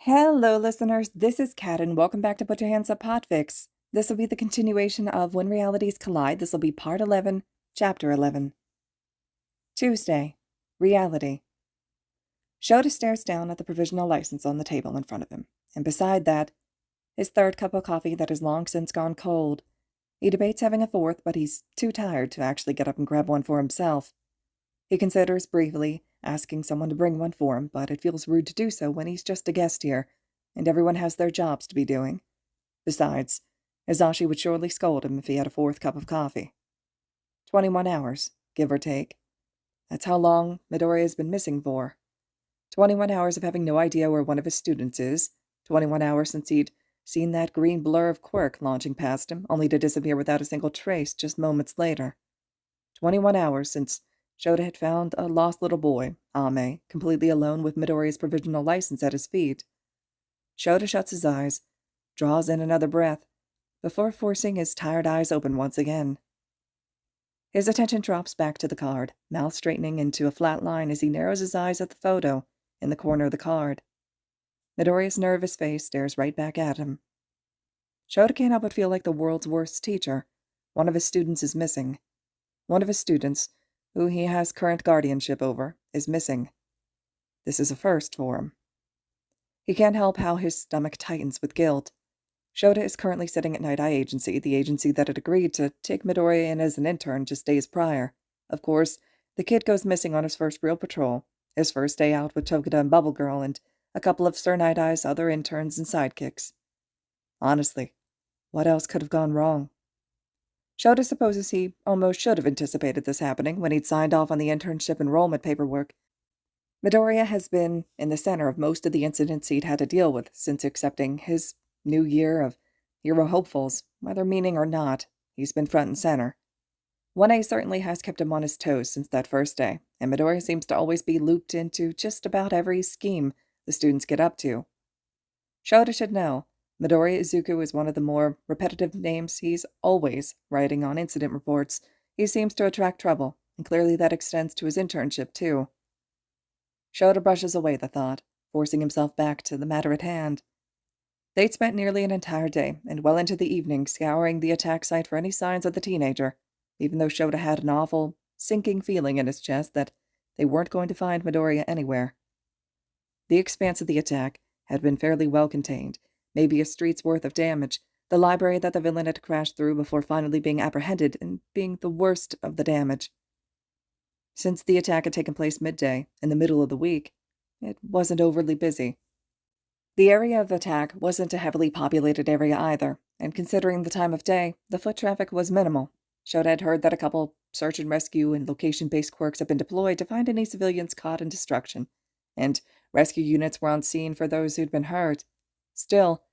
Hello, listeners. This is Kat, and welcome back to Put Your Hands Up Podfics. This will be the continuation of When Realities Collide. This will be Part 11, Chapter 11. Tuesday. Reality. Shota stares down at the provisional license on the table in front of him, and beside that, his third cup of coffee that has long since gone cold. He debates having a fourth, but he's too tired to actually get up and grab one for himself. He considers briefly asking someone to bring one for him, but it feels rude to do so when he's just a guest here, and everyone has their jobs to be doing. Besides, Izashi would surely scold him if he had a fourth cup of coffee. 21 hours, give or take. That's how long Midori has been missing for. 21 hours of having no idea where one of his students is. 21 hours since he'd seen that green blur of quirk launching past him, only to disappear without a single trace just moments later. 21 hours since Shota had found a lost little boy, Ame, completely alone with Midori's provisional license at his feet. Shota shuts his eyes, draws in another breath, before forcing his tired eyes open once again. His attention drops back to the card, mouth straightening into a flat line as he narrows his eyes at the photo in the corner of the card. Midori's nervous face stares right back at him. Shota can't help but feel like the world's worst teacher. One of his students is missing. One of his students, who he has current guardianship over, is missing. This is a first for him. He can't help how his stomach tightens with guilt. Shota is currently sitting at Night Eye Agency, the agency that had agreed to take Midori in as an intern just days prior. Of course, the kid goes missing on his first real patrol, his first day out with Tokuda and Bubble Girl and a couple of Sir Night Eye's other interns and sidekicks. Honestly, what else could have gone wrong? Shota supposes he almost should have anticipated this happening when he'd signed off on the internship enrollment paperwork. Midoriya has been in the center of most of the incidents he'd had to deal with since accepting his new year of hero hopefuls, whether meaning or not. He's been front and center. 1A certainly has kept him on his toes since that first day, and Midoriya seems to always be looped into just about every scheme the students get up to. Shota should know. Midori Izuku is one of the more repetitive names he's always writing on incident reports. He seems to attract trouble, and clearly that extends to his internship, too. Shota brushes away the thought, forcing himself back to the matter at hand. They'd spent nearly an entire day, and well into the evening, scouring the attack site for any signs of the teenager, even though Shota had an awful, sinking feeling in his chest that they weren't going to find Midoriya anywhere. The expanse of the attack had been fairly well contained, maybe a street's worth of damage, the library that the villain had crashed through before finally being apprehended and being the worst of the damage. Since the attack had taken place midday, in the middle of the week, it wasn't overly busy. The area of attack wasn't a heavily populated area either, and considering the time of day, the foot traffic was minimal. Shota had heard that a couple search and rescue and location-based quirks had been deployed to find any civilians caught in destruction, and rescue units were on scene for those who'd been hurt. Still,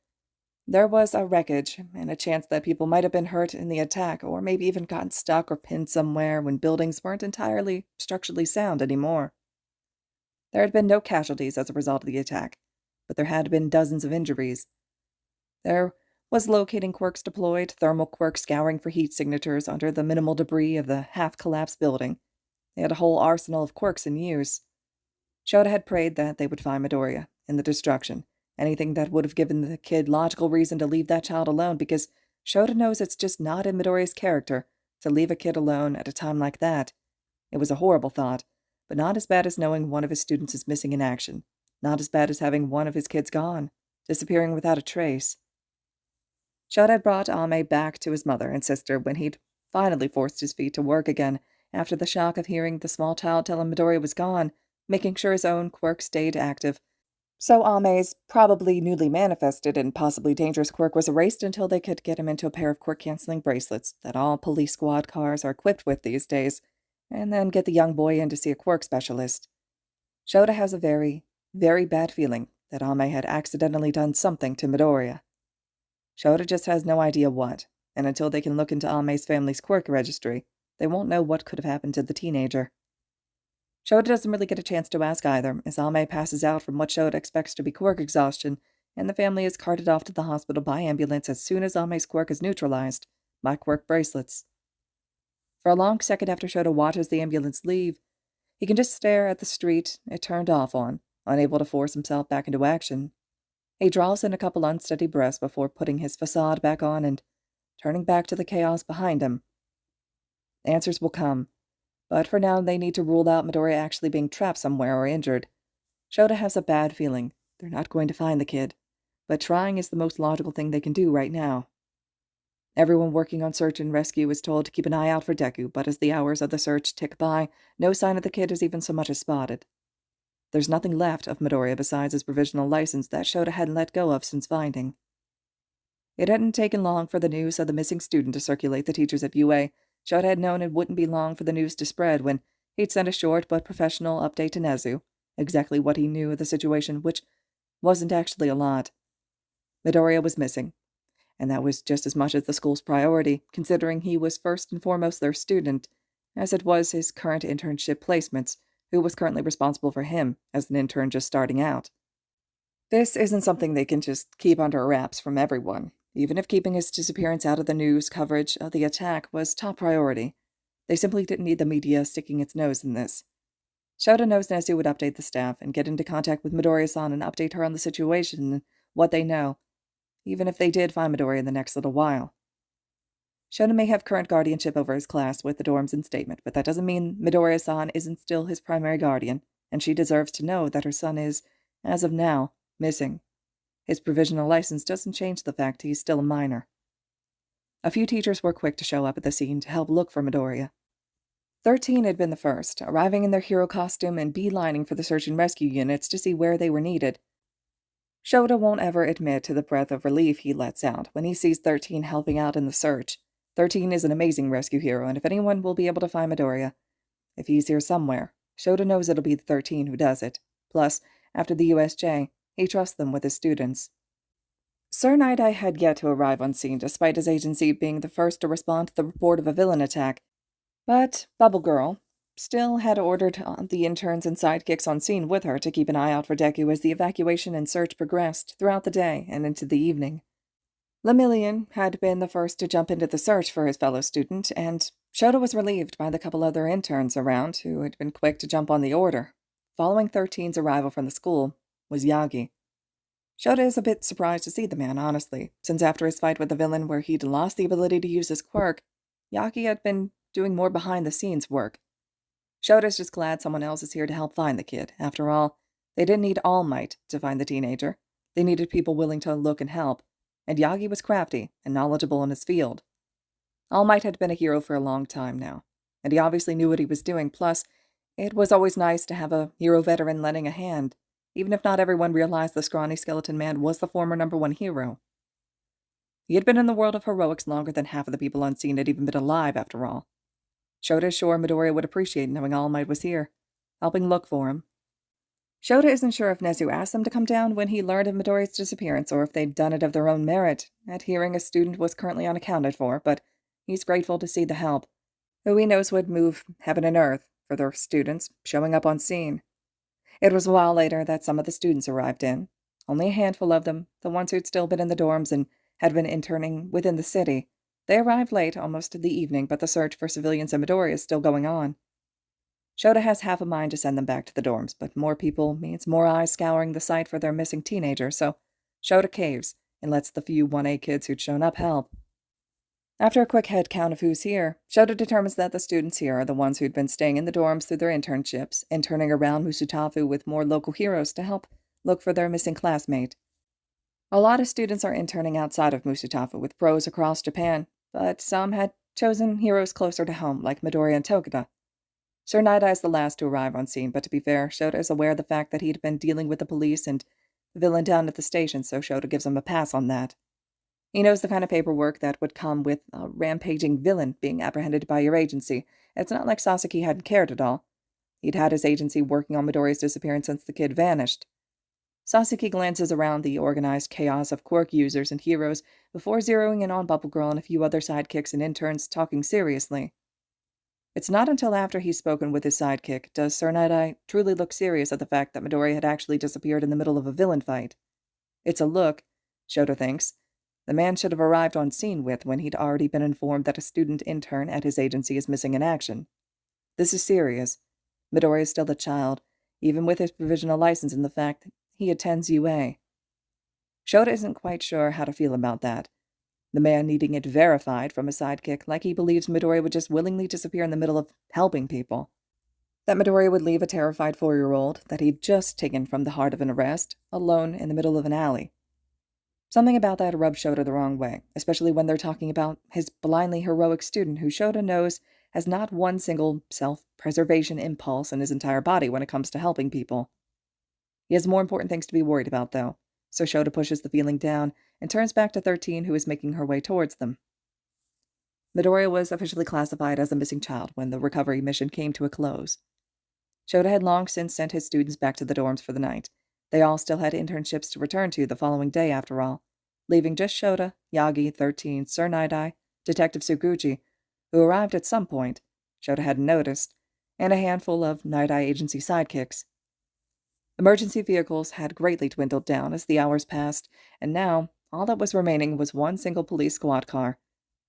there was a wreckage, and a chance that people might have been hurt in the attack, or maybe even gotten stuck or pinned somewhere when buildings weren't entirely structurally sound anymore. There had been no casualties as a result of the attack, but there had been dozens of injuries. There was locating quirks deployed, thermal quirks scouring for heat signatures under the minimal debris of the half-collapsed building. They had a whole arsenal of quirks in use. Shota had prayed that they would find Midoriya in the destruction, anything that would have given the kid logical reason to leave that child alone, because Shota knows it's just not in Midoriya's character to leave a kid alone at a time like that. It was a horrible thought, but not as bad as knowing one of his students is missing in action, not as bad as having one of his kids gone, disappearing without a trace. Shota had brought Ame back to his mother and sister when he'd finally forced his feet to work again after the shock of hearing the small child tell him Midoriya was gone, making sure his own quirk stayed active. So Ame's probably newly manifested and possibly dangerous quirk was erased until they could get him into a pair of quirk-canceling bracelets that all police squad cars are equipped with these days, and then get the young boy in to see a quirk specialist. Shota has a very, very bad feeling that Ame had accidentally done something to Midoriya. Shota just has no idea what, and until they can look into Ame's family's quirk registry, they won't know what could have happened to the teenager. Shota doesn't really get a chance to ask either, as Ame passes out from what Shota expects to be quirk exhaustion, and the family is carted off to the hospital by ambulance as soon as Ame's quirk is neutralized by quirk bracelets. For a long second after Shota watches the ambulance leave, he can just stare at the street it turned off on, unable to force himself back into action. He draws in a couple unsteady breaths before putting his facade back on and turning back to the chaos behind him. Answers will come, but for now they need to rule out Midoriya actually being trapped somewhere or injured. Shota has a bad feeling they're not going to find the kid, but trying is the most logical thing they can do right now. Everyone working on search and rescue is told to keep an eye out for Deku, but as the hours of the search tick by, no sign of the kid is even so much as spotted. There's nothing left of Midoriya besides his provisional license that Shota hadn't let go of since finding. It hadn't taken long for the news of the missing student to circulate the teachers at UA. Shota had known it wouldn't be long for the news to spread when he'd sent a short but professional update to Nezu, exactly what he knew of the situation, which wasn't actually a lot. Midoriya was missing, and that was just as much as the school's priority, considering he was first and foremost their student, as it was his current internship placements, who was currently responsible for him as an intern just starting out. This isn't something they can just keep under wraps from everyone, even if keeping his disappearance out of the news coverage of the attack was top priority. They simply didn't need the media sticking its nose in this. Shota knows Nezu would update the staff and get into contact with Midoriya-san and update her on the situation and what they know, even if they did find Midoriya in the next little while. Shota may have current guardianship over his class with the dorms in statement, but that doesn't mean Midoriya-san isn't still his primary guardian, and she deserves to know that her son is, as of now, missing. His provisional license doesn't change the fact he's still a minor. A few teachers were quick to show up at the scene to help look for Midoriya. 13 had been the first, arriving in their hero costume and beelining for the search and rescue units to see where they were needed. Shota won't ever admit to the breath of relief he lets out when he sees 13 helping out in the search. 13 is an amazing rescue hero, and if anyone will be able to find Midoriya, if he's here somewhere, Shota knows it'll be the 13 who does it. Plus, after the USJ, he trusts them with his students. Sir Night-Eye had yet to arrive on scene, despite his agency being the first to respond to the report of a villain attack. But Bubble Girl still had ordered the interns and sidekicks on scene with her to keep an eye out for Deku as the evacuation and search progressed throughout the day and into the evening. Lemillion had been the first to jump into the search for his fellow student, and Shota was relieved by the couple other interns around who had been quick to jump on the order. Following 13's arrival from the school was Yagi. Shota is a bit surprised to see the man, honestly, since after his fight with the villain where he'd lost the ability to use his quirk, Yagi had been doing more behind-the-scenes work. Shota's just glad someone else is here to help find the kid. After all, they didn't need All Might to find the teenager. They needed people willing to look and help, and Yagi was crafty and knowledgeable in his field. All Might had been a hero for a long time now, and he obviously knew what he was doing, plus, it was always nice to have a hero veteran lending a hand, even if not everyone realized the scrawny skeleton man was the former #1 hero. He had been in the world of heroics longer than half of the people on scene had even been alive, after all. Shota is sure Midoriya would appreciate knowing All Might was here, helping look for him. Shota isn't sure if Nezu asked them to come down when he learned of Midoriya's disappearance, or if they'd done it of their own merit, at hearing a student was currently unaccounted for, but he's grateful to see the help, who he knows would move heaven and earth for their students showing up on scene. It was a while later that some of the students arrived in, only a handful of them, the ones who'd still been in the dorms and had been interning within the city. They arrived late, almost the evening, but the search for civilians and Midoriya is still going on. Shota has half a mind to send them back to the dorms, but more people means more eyes scouring the site for their missing teenager, so Shota caves and lets the few 1A kids who'd shown up help. After a quick head count of who's here, Shota determines that the students here are the ones who'd been staying in the dorms through their internships, interning around Musutafu with more local heroes to help look for their missing classmate. A lot of students are interning outside of Musutafu with pros across Japan, but some had chosen heroes closer to home, like Midoriya and Togeda. Sir Night-Eye is the last to arrive on scene, but to be fair, Shota is aware of the fact that he'd been dealing with the police and the villain down at the station, so Shota gives him a pass on that. He knows the kind of paperwork that would come with a rampaging villain being apprehended by your agency. It's not like Sasaki hadn't cared at all. He'd had his agency working on Midoriya's disappearance since the kid vanished. Sasaki glances around the organized chaos of quirk users and heroes before zeroing in on Bubble Girl and a few other sidekicks and interns talking seriously. It's not until after he's spoken with his sidekick does Sir Night-Eye truly look serious at the fact that Midoriya had actually disappeared in the middle of a villain fight. It's a look, Shota thinks, the man should have arrived on scene with when he'd already been informed that a student intern at his agency is missing in action. This is serious. Midoriya is still a child, even with his provisional license and the fact that he attends UA. Shota isn't quite sure how to feel about that. The man needing it verified from a sidekick, like he believes Midoriya would just willingly disappear in the middle of helping people. That Midoriya would leave a terrified 4-year-old that he'd just taken from the heart of an arrest, alone in the middle of an alley. Something about that rubs Shota the wrong way, especially when they're talking about his blindly heroic student who Shota knows has not one single self-preservation impulse in his entire body when it comes to helping people. He has more important things to be worried about, though, so Shota pushes the feeling down and turns back to 13, who is making her way towards them. Midoriya was officially classified as a missing child when the recovery mission came to a close. Shota had long since sent his students back to the dorms for the night. They all still had internships to return to the following day, after all, leaving just Shota, Yagi, 13, Sir Night-Eye, Detective Suguchi, who arrived at some point, Shota hadn't noticed, and a handful of Night-Eye agency sidekicks. Emergency vehicles had greatly dwindled down as the hours passed, and now all that was remaining was one single police squad car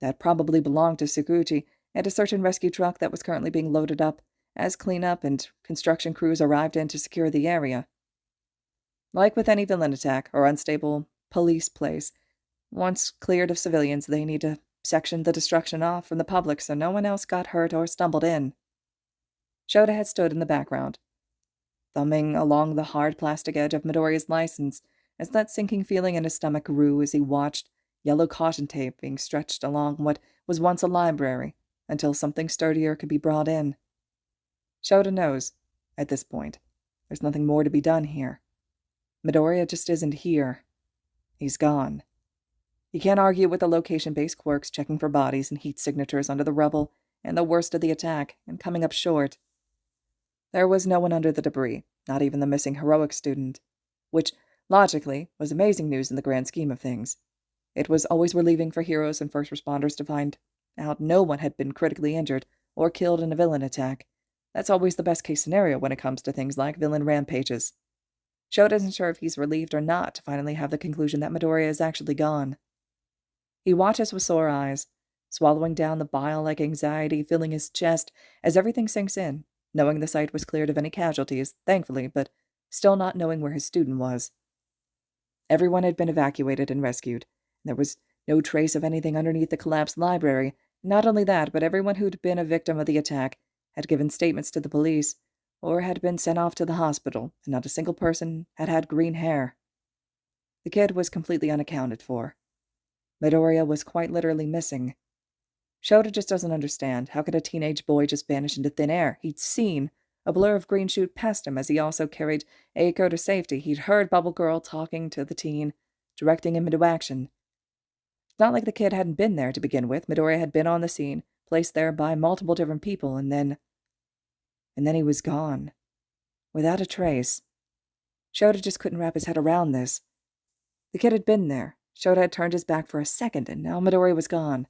that probably belonged to Suguchi and a search and rescue truck that was currently being loaded up as cleanup and construction crews arrived in to secure the area. Like with any villain attack or unstable police place, once cleared of civilians, they need to section the destruction off from the public so no one else got hurt or stumbled in. Shota had stood in the background, thumbing along the hard plastic edge of Midoriya's license as that sinking feeling in his stomach grew as he watched yellow caution tape being stretched along what was once a library until something sturdier could be brought in. Shota knows, at this point, there's nothing more to be done here. Midoriya just isn't here. He's gone. He can't argue with the location-based quirks checking for bodies and heat signatures under the rubble and the worst of the attack and coming up short. There was no one under the debris, not even the missing heroic student, which, logically, was amazing news in the grand scheme of things. It was always relieving for heroes and first responders to find out no one had been critically injured or killed in a villain attack. That's always the best-case scenario when it comes to things like villain rampages. Shota isn't sure if he's relieved or not to finally have the conclusion that Midoriya is actually gone. He watches with sore eyes, swallowing down the bile-like anxiety filling his chest as everything sinks in, knowing the site was cleared of any casualties, thankfully, but still not knowing where his student was. Everyone had been evacuated and rescued. There was no trace of anything underneath the collapsed library. Not only that, but everyone who'd been a victim of the attack had given statements to the police, or had been sent off to the hospital, and not a single person had had green hair. The kid was completely unaccounted for. Midoriya was quite literally missing. Shota just doesn't understand. How could a teenage boy just vanish into thin air? He'd seen a blur of green shoot past him as he also carried Eiko to safety. He'd heard Bubble Girl talking to the teen, directing him into action. It's not like the kid hadn't been there to begin with. Midoriya had been on the scene, placed there by multiple different people, and then he was gone. Without a trace. Shota just couldn't wrap his head around this. The kid had been there. Shota had turned his back for a second, and now Midoriya was gone.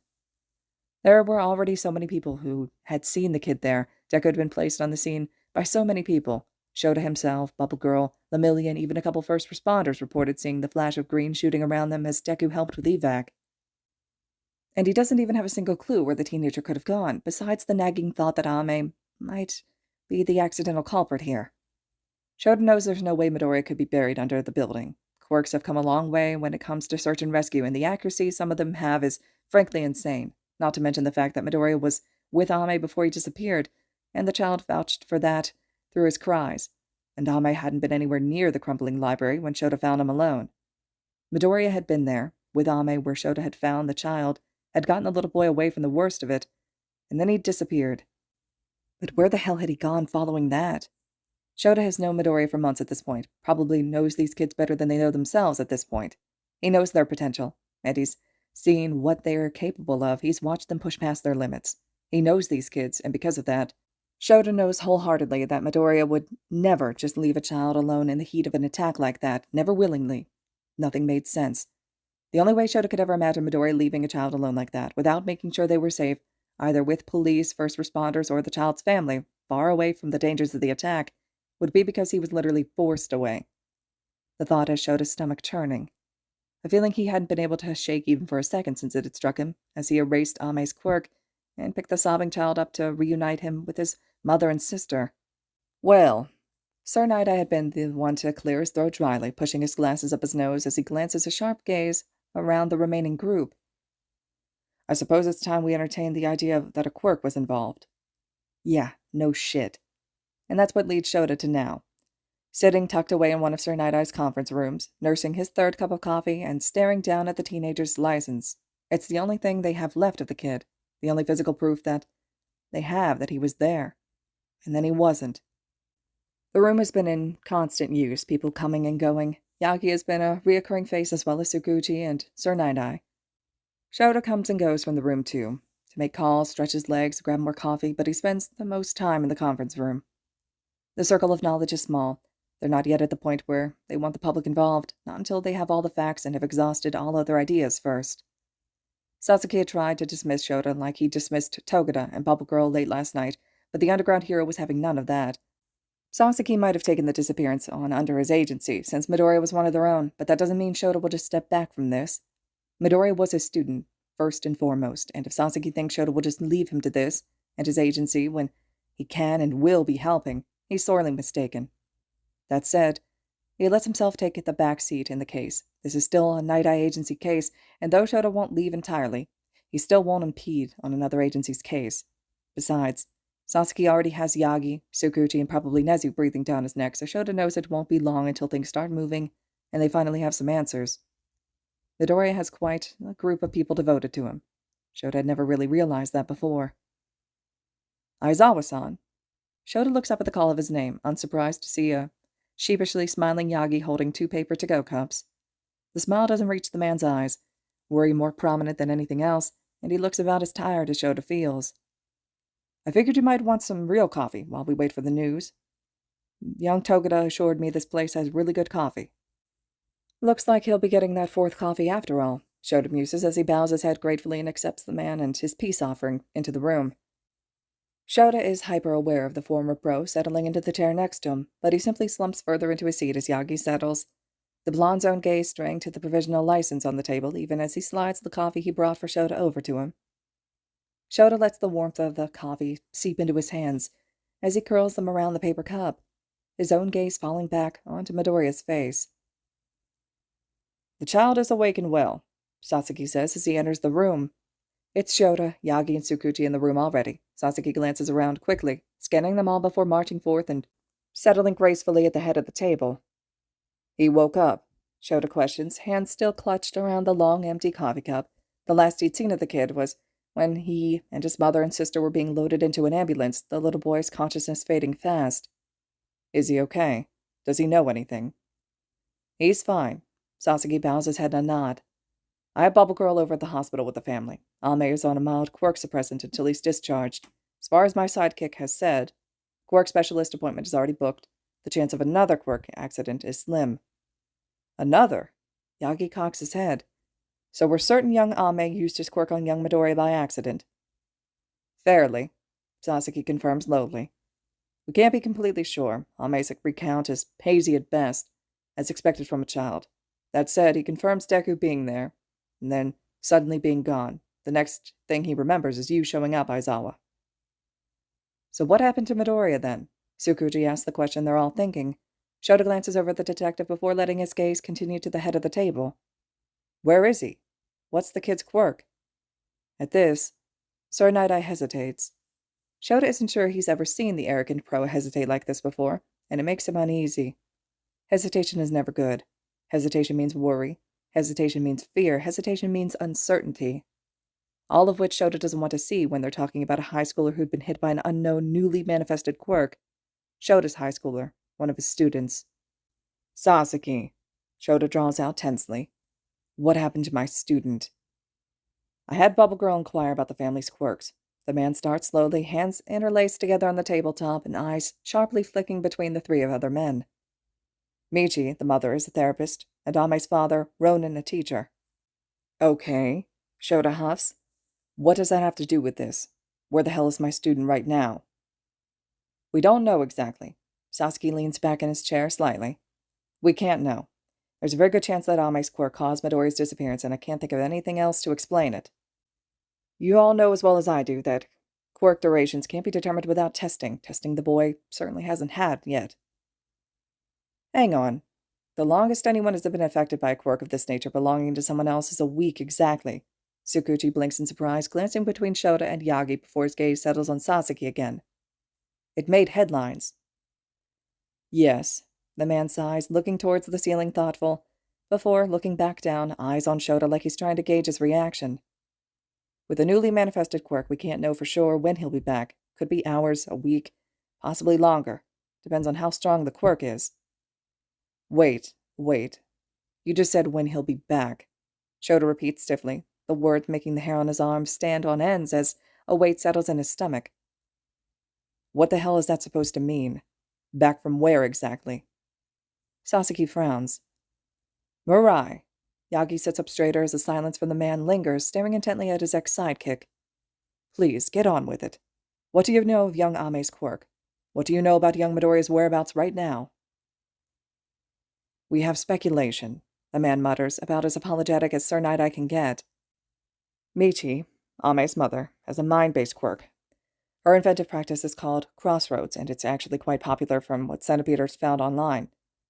There were already so many people who had seen the kid there. Deku had been placed on the scene by so many people. Shota himself, Bubble Girl, Lemillion, even a couple first responders reported seeing the flash of green shooting around them as Deku helped with evac. And he doesn't even have a single clue where the teenager could have gone, besides the nagging thought that Ame might be the accidental culprit here. Shota knows there's no way Midoriya could be buried under the building. Quirks have come a long way when it comes to search and rescue, and the accuracy some of them have is frankly insane, not to mention the fact that Midoriya was with Ame before he disappeared, and the child vouched for that through his cries, and Ame hadn't been anywhere near the crumbling library when Shota found him alone. Midoriya had been there, with Ame where Shota had found the child, had gotten the little boy away from the worst of it, and then he'd disappeared. But where the hell had he gone following that? Shota has known Midoriya for months at this point, probably knows these kids better than they know themselves at this point. He knows their potential, and he's seen what they're capable of. He's watched them push past their limits. He knows these kids, and because of that, Shota knows wholeheartedly that Midoriya would never just leave a child alone in the heat of an attack like that, never willingly. Nothing made sense. The only way Shota could ever imagine Midoriya leaving a child alone like that, without making sure they were safe, either with police, first responders, or the child's family, far away from the dangers of the attack, would be because he was literally forced away. The thought has Shota's stomach churning. A feeling he hadn't been able to shake even for a second since it had struck him, as he erased Ame's quirk and picked the sobbing child up to reunite him with his mother and sister. Well, Sir Night-Eye had been the one to clear his throat dryly, pushing his glasses up his nose as he glances a sharp gaze around the remaining group. I suppose it's time we entertained the idea that a quirk was involved. Yeah, no shit. And that's what leads Shota to now. Sitting tucked away in one of Sir Night-Eye's conference rooms, nursing his third cup of coffee and staring down at the teenager's license. It's the only thing they have left of the kid, the only physical proof that they have that he was there. And then he wasn't. The room has been in constant use, people coming and going. Yagi has been a reoccurring face as well as Tsukuchi and Sir Night-Eye. Shota comes and goes from the room too, to make calls, stretch his legs, grab more coffee, but he spends the most time in the conference room. The circle of knowledge is small. They're not yet at the point where they want the public involved, not until they have all the facts and have exhausted all other ideas first. Sasuke had tried to dismiss Shota like he dismissed Togeda and Bubble Girl late last night, but the underground hero was having none of that. Sasuke might have taken the disappearance on under his agency, since Midoriya was one of their own, but that doesn't mean Shota will just step back from this. Midoriya was his student, first and foremost, and if Sasuke thinks Shota will just leave him to this, and his agency, when he can and will be helping, he's sorely mistaken. That said, he lets himself take the back seat in the case. This is still a Night-Eye agency case, and though Shota won't leave entirely, he still won't impede on another agency's case. Besides, Sasuke already has Yagi, Tsukuchi, and probably Nezu breathing down his neck, so Shota knows it won't be long until things start moving, and they finally have some answers. Midoriya has quite a group of people devoted to him. Shota had never really realized that before. Aizawa-san. Shota looks up at the call of his name, unsurprised to see a sheepishly smiling Yagi holding 2 paper to-go cups. The smile doesn't reach the man's eyes, worry more prominent than anything else, and he looks about as tired as Shota feels. I figured you might want some real coffee while we wait for the news. Young Togeda assured me this place has really good coffee. Looks like he'll be getting that 4th coffee after all, Shota muses as he bows his head gratefully and accepts the man and his peace offering into the room. Shota is hyper-aware of the former pro settling into the chair next to him, but he simply slumps further into his seat as Yagi settles, the blonde's own gaze straying to the provisional license on the table even as he slides the coffee he brought for Shota over to him. Shota lets the warmth of the coffee seep into his hands as he curls them around the paper cup, his own gaze falling back onto Midoriya's face. The child is awake and well, Sasuke says as he enters the room. It's Shota, Yagi, and Tsukuchi in the room already. Sasuke glances around quickly, scanning them all before marching forth and settling gracefully at the head of the table. He woke up, Shota questions, hands still clutched around the long, empty coffee cup. The last he'd seen of the kid was when he and his mother and sister were being loaded into an ambulance, the little boy's consciousness fading fast. Is he okay? Does he know anything? He's fine. Sasuke bows his head in a nod. I have Bubble Girl over at the hospital with the family. Ame is on a mild quirk suppressant until he's discharged. As far as my sidekick has said, quirk specialist appointment is already booked. The chance of another quirk accident is slim. Another? Yagi cocks his head. So we're certain young Ame used his quirk on young Midoriya by accident. Fairly, Sasuke confirms lowly. We can't be completely sure. Ame's recount is hazy at best, as expected from a child. That said, he confirms Deku being there, and then suddenly being gone. The next thing he remembers is you showing up, Aizawa. So what happened to Midoriya then? Tsukuchi asks the question they're all thinking. Shota glances over at the detective before letting his gaze continue to the head of the table. Where is he? What's the kid's quirk? At this, Sir Night-Eye hesitates. Shota isn't sure he's ever seen the arrogant pro hesitate like this before, and it makes him uneasy. Hesitation is never good. Hesitation means worry. Hesitation means fear. Hesitation means uncertainty. All of which Shota doesn't want to see when they're talking about a high schooler who'd been hit by an unknown, newly manifested quirk. Shota's high schooler, one of his students. Sasuke, Shota draws out tensely. What happened to my student? I had Bubble Girl inquire about the family's quirks. The man starts slowly, hands interlaced together on the tabletop and eyes sharply flicking between the 3 other men. Michi, the mother, is a therapist, and Ame's father, Ronin, a teacher. Okay, Shota huffs. What does that have to do with this? Where the hell is my student right now? We don't know exactly. Sasuke leans back in his chair slightly. We can't know. There's a very good chance that Ame's quirk caused Midoriya's disappearance, and I can't think of anything else to explain it. You all know as well as I do that quirk durations can't be determined without testing. Testing the boy certainly hasn't had yet. Hang on. The longest anyone has been affected by a quirk of this nature belonging to someone else is a week exactly. Tsukuchi blinks in surprise, glancing between Shota and Yagi before his gaze settles on Sasaki again. It made headlines. Yes, the man sighs, looking towards the ceiling thoughtful, before looking back down, eyes on Shota like he's trying to gauge his reaction. With a newly manifested quirk, we can't know for sure when he'll be back. Could be hours, a week, possibly longer. Depends on how strong the quirk is. Wait. You just said when he'll be back. Shota repeats stiffly, the words making the hair on his arms stand on ends as a weight settles in his stomach. What the hell is that supposed to mean? Back from where exactly? Sasaki frowns. Mirai. Yagi sits up straighter as the silence from the man lingers, staring intently at his ex-sidekick. Please, get on with it. What do you know of young Ame's quirk? What do you know about young Midoriya's whereabouts right now? We have speculation, the man mutters, about as apologetic as Sir Night-Eye can get. Michi, Ame's mother, has a mind-based quirk. Her inventive practice is called Crossroads, and it's actually quite popular from what centipedes found online.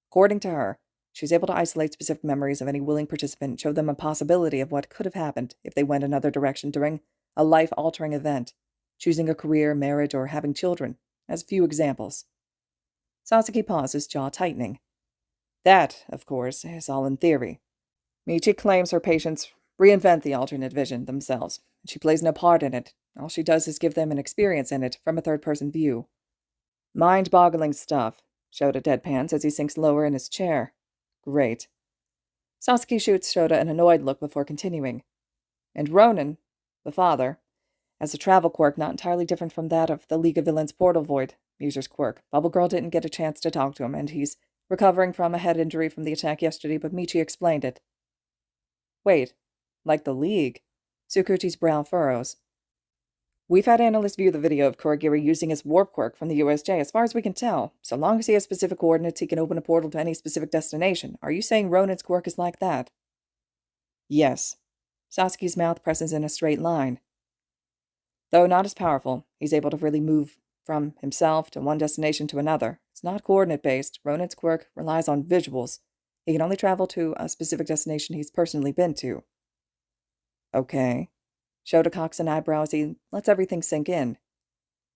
According to her, she's able to isolate specific memories of any willing participant and show them a possibility of what could have happened if they went another direction during a life-altering event, choosing a career, marriage, or having children, as few examples. Sasaki pauses, jaw tightening. That, of course, is all in theory. Michi claims her patients reinvent the alternate vision themselves, and she plays no part in it. All she does is give them an experience in it from a third-person view. Mind-boggling stuff, Shota deadpans as he sinks lower in his chair. Great. Sasaki shoots Shota an annoyed look before continuing. And Ronin, the father, has a travel quirk not entirely different from that of the League of Villains Portal Void user's quirk. Bubble Girl didn't get a chance to talk to him, and he's recovering from a head injury from the attack yesterday, but Michi explained it. Wait, like the League? Tsukuchi's brow furrows. We've had analysts view the video of Kurogiri using his warp quirk from the USJ as far as we can tell. So long as he has specific coordinates, he can open a portal to any specific destination. Are you saying Ronin's quirk is like that? Yes. Sasaki's mouth presses in a straight line. Though not as powerful, he's able to really move from himself to one destination to another. It's not coordinate-based. Ronin's quirk relies on visuals. He can only travel to a specific destination he's personally been to. Okay. Shota cocks an eyebrow as he lets everything sink in.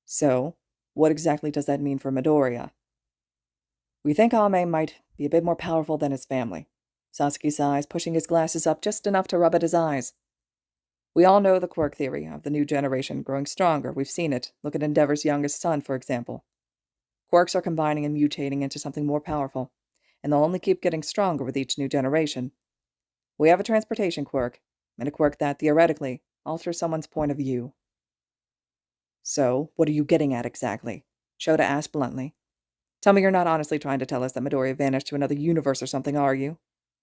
So, what exactly does that mean for Midoriya? We think Ame might be a bit more powerful than his family. Sasaki sighs, pushing his glasses up just enough to rub at his eyes. We all know the quirk theory of the new generation growing stronger. We've seen it. Look at Endeavor's youngest son, for example. Quirks are combining and mutating into something more powerful, and they'll only keep getting stronger with each new generation. We have a transportation quirk, and a quirk that, theoretically, alters someone's point of view. So, what are you getting at exactly? Shota asked bluntly. Tell me you're not honestly trying to tell us that Midoriya vanished to another universe or something, are you?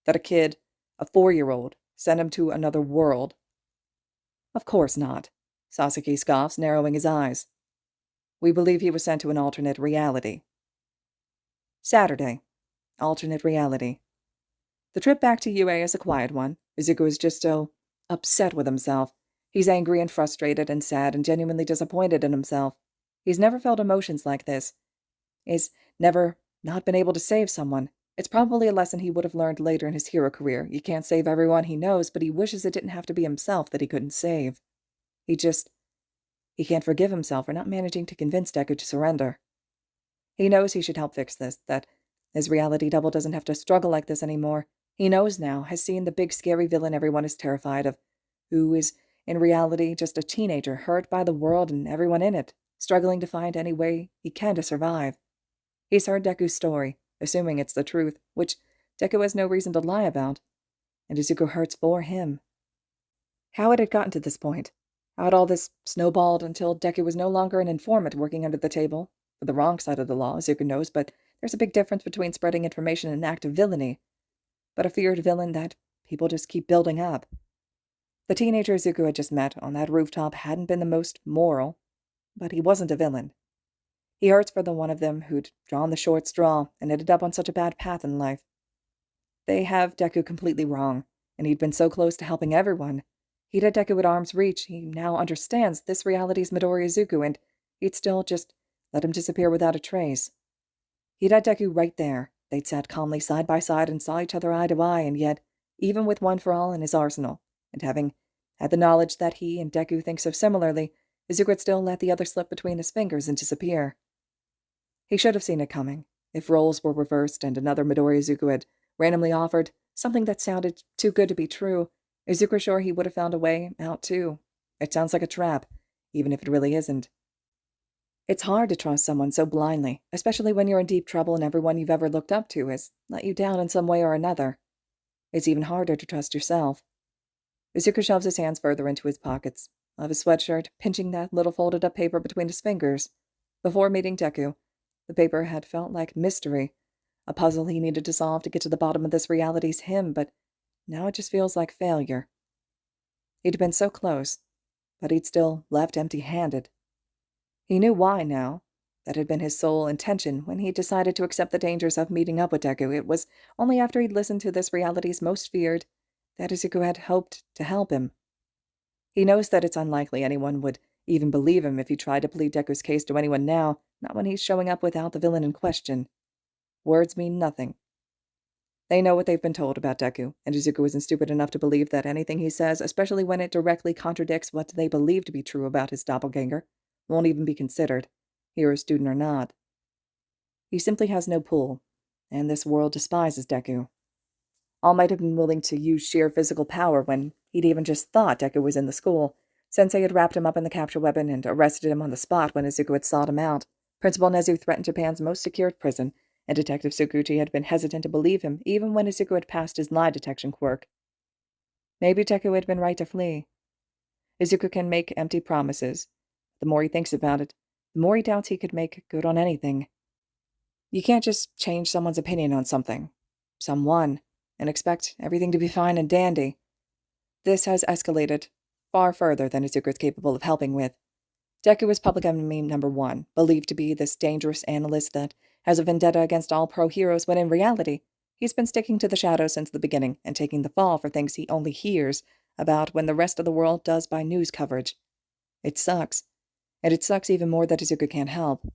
That a kid, a 4-year-old, sent him to another world? Of course not, Sasaki scoffs, narrowing his eyes. We believe he was sent to an alternate reality. Saturday. Alternate reality. The trip back to UA is a quiet one. Izuku is just so upset with himself. He's angry and frustrated and sad and genuinely disappointed in himself. He's never felt emotions like this. He's never not been able to save someone. It's probably a lesson he would have learned later in his hero career. You can't save everyone he knows, but he wishes it didn't have to be himself that he couldn't save. He can't forgive himself for not managing to convince Deku to surrender. He knows he should help fix this, that his reality double doesn't have to struggle like this anymore. He knows now, has seen the big scary villain everyone is terrified of, who is, in reality, just a teenager hurt by the world and everyone in it, struggling to find any way he can to survive. He's heard Deku's story, assuming it's the truth, which Deku has no reason to lie about, and Izuku hurts for him. How had it gotten to this point? How had all this snowballed until Deku was no longer an informant working under the table? For the wrong side of the law, Izuku knows, but there's a big difference between spreading information and an act of villainy. But a feared villain that people just keep building up. The teenager Izuku had just met on that rooftop hadn't been the most moral, but he wasn't a villain. He hurts for the one of them who'd drawn the short straw and ended up on such a bad path in life. They have Deku completely wrong, and he'd been so close to helping everyone. He'd had Deku at arm's reach. He now understands this reality's Midoriya Izuku, and he'd still just let him disappear without a trace. He'd had Deku right there They'd sat calmly side by side and saw each other eye to eye, and yet, even with one for all in his arsenal, and having had the knowledge that he and Deku think so similarly, Izuku would still let the other slip between his fingers and disappear. He should have seen it coming. If roles were reversed and another Midori Izuku had randomly offered something that sounded too good to be true, Izuku was sure he would have found a way out too. It sounds like a trap, even if it really isn't. It's hard to trust someone so blindly, especially when you're in deep trouble and everyone you've ever looked up to has let you down in some way or another. It's even harder to trust yourself. Izuku shoves his hands further into his pockets of his sweatshirt, pinching that little folded-up paper between his fingers. Before meeting Deku, the paper had felt like mystery, a puzzle he needed to solve to get to the bottom of this reality's him, but now it just feels like failure. He'd been so close, but he'd still left empty-handed. He knew why now. That had been his sole intention when he decided to accept the dangers of meeting up with Deku. It was only after he'd listened to this reality's most feared that Izuku had hoped to help him. He knows that it's unlikely anyone would even believe him if he tried to plead Deku's case to anyone now, not when he's showing up without the villain in question. Words mean nothing. They know what they've been told about Deku, and Izuku isn't stupid enough to believe that anything he says, especially when it directly contradicts what they believe to be true about his doppelganger, won't even be considered, hero student or not. He simply has no pull, and this world despises Deku. All might have been willing to use sheer physical power when he'd even just thought Deku was in the school. Sensei had wrapped him up in the capture weapon and arrested him on the spot when Izuku had sought him out. Principal Nezu threatened Japan's most secured prison, and Detective Tsukuchi had been hesitant to believe him even when Izuku had passed his lie detection quirk. Maybe Deku had been right to flee. Izuku can make empty promises. The more he thinks about it, the more he doubts he could make good on anything. You can't just change someone's opinion on something. Someone. And expect everything to be fine and dandy. This has escalated far further than Izuku is capable of helping with. Deku is public enemy number 1, believed to be this dangerous analyst that has a vendetta against all pro-heroes, when in reality, he's been sticking to the shadows since the beginning and taking the fall for things he only hears about when the rest of the world does by news coverage. It sucks. And it sucks even more that Izuku can't help.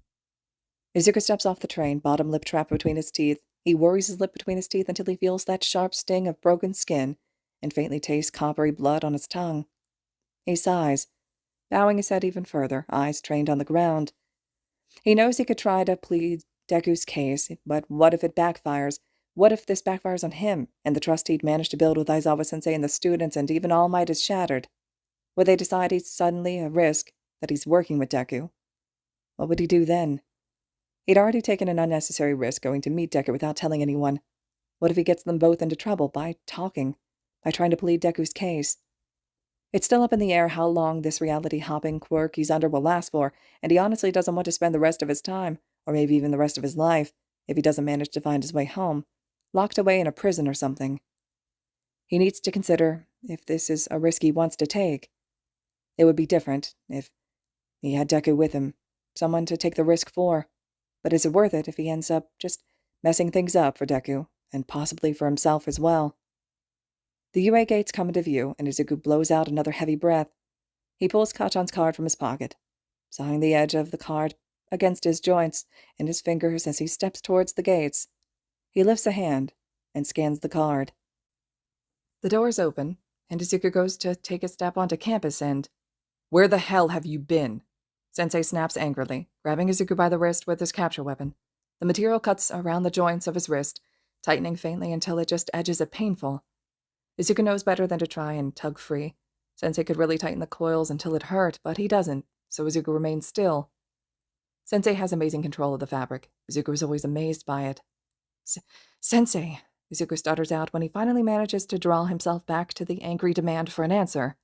Izuku steps off the train, bottom lip trapped between his teeth. He worries his lip between his teeth until he feels that sharp sting of broken skin and faintly tastes coppery blood on his tongue. He sighs, bowing his head even further, eyes trained on the ground. He knows he could try to plead Deku's case, but what if it backfires? What if this backfires on him, and the trust he'd managed to build with Aizawa-sensei and the students and even All Might is shattered? Would they decide he's suddenly a risk, that he's working with Deku? What would he do then? He'd already taken an unnecessary risk going to meet Deku without telling anyone. What if he gets them both into trouble by talking, by trying to plead Deku's case? It's still up in the air how long this reality-hopping quirk he's under will last for, and he honestly doesn't want to spend the rest of his time, or maybe even the rest of his life, if he doesn't manage to find his way home, locked away in a prison or something. He needs to consider if this is a risk he wants to take. It would be different if he had Deku with him, someone to take the risk for. But is it worth it if he ends up just messing things up for Deku, and possibly for himself as well? The UA gates come into view, and Izuku blows out another heavy breath. He pulls Kachan's card from his pocket, sawing the edge of the card against his joints and his fingers as he steps towards the gates. He lifts a hand and scans the card. The doors open, and Izuku goes to take a step onto campus and... "Where the hell have you been?" Sensei snaps angrily, grabbing Izuku by the wrist with his capture weapon. The material cuts around the joints of his wrist, tightening faintly until it just edges it painful. Izuku knows better than to try and tug free. Sensei could really tighten the coils until it hurt, but he doesn't, so Izuku remains still. Sensei has amazing control of the fabric. Izuku is always amazed by it. "Sensei," Izuku stutters out when he finally manages to draw himself back to the angry demand for an answer.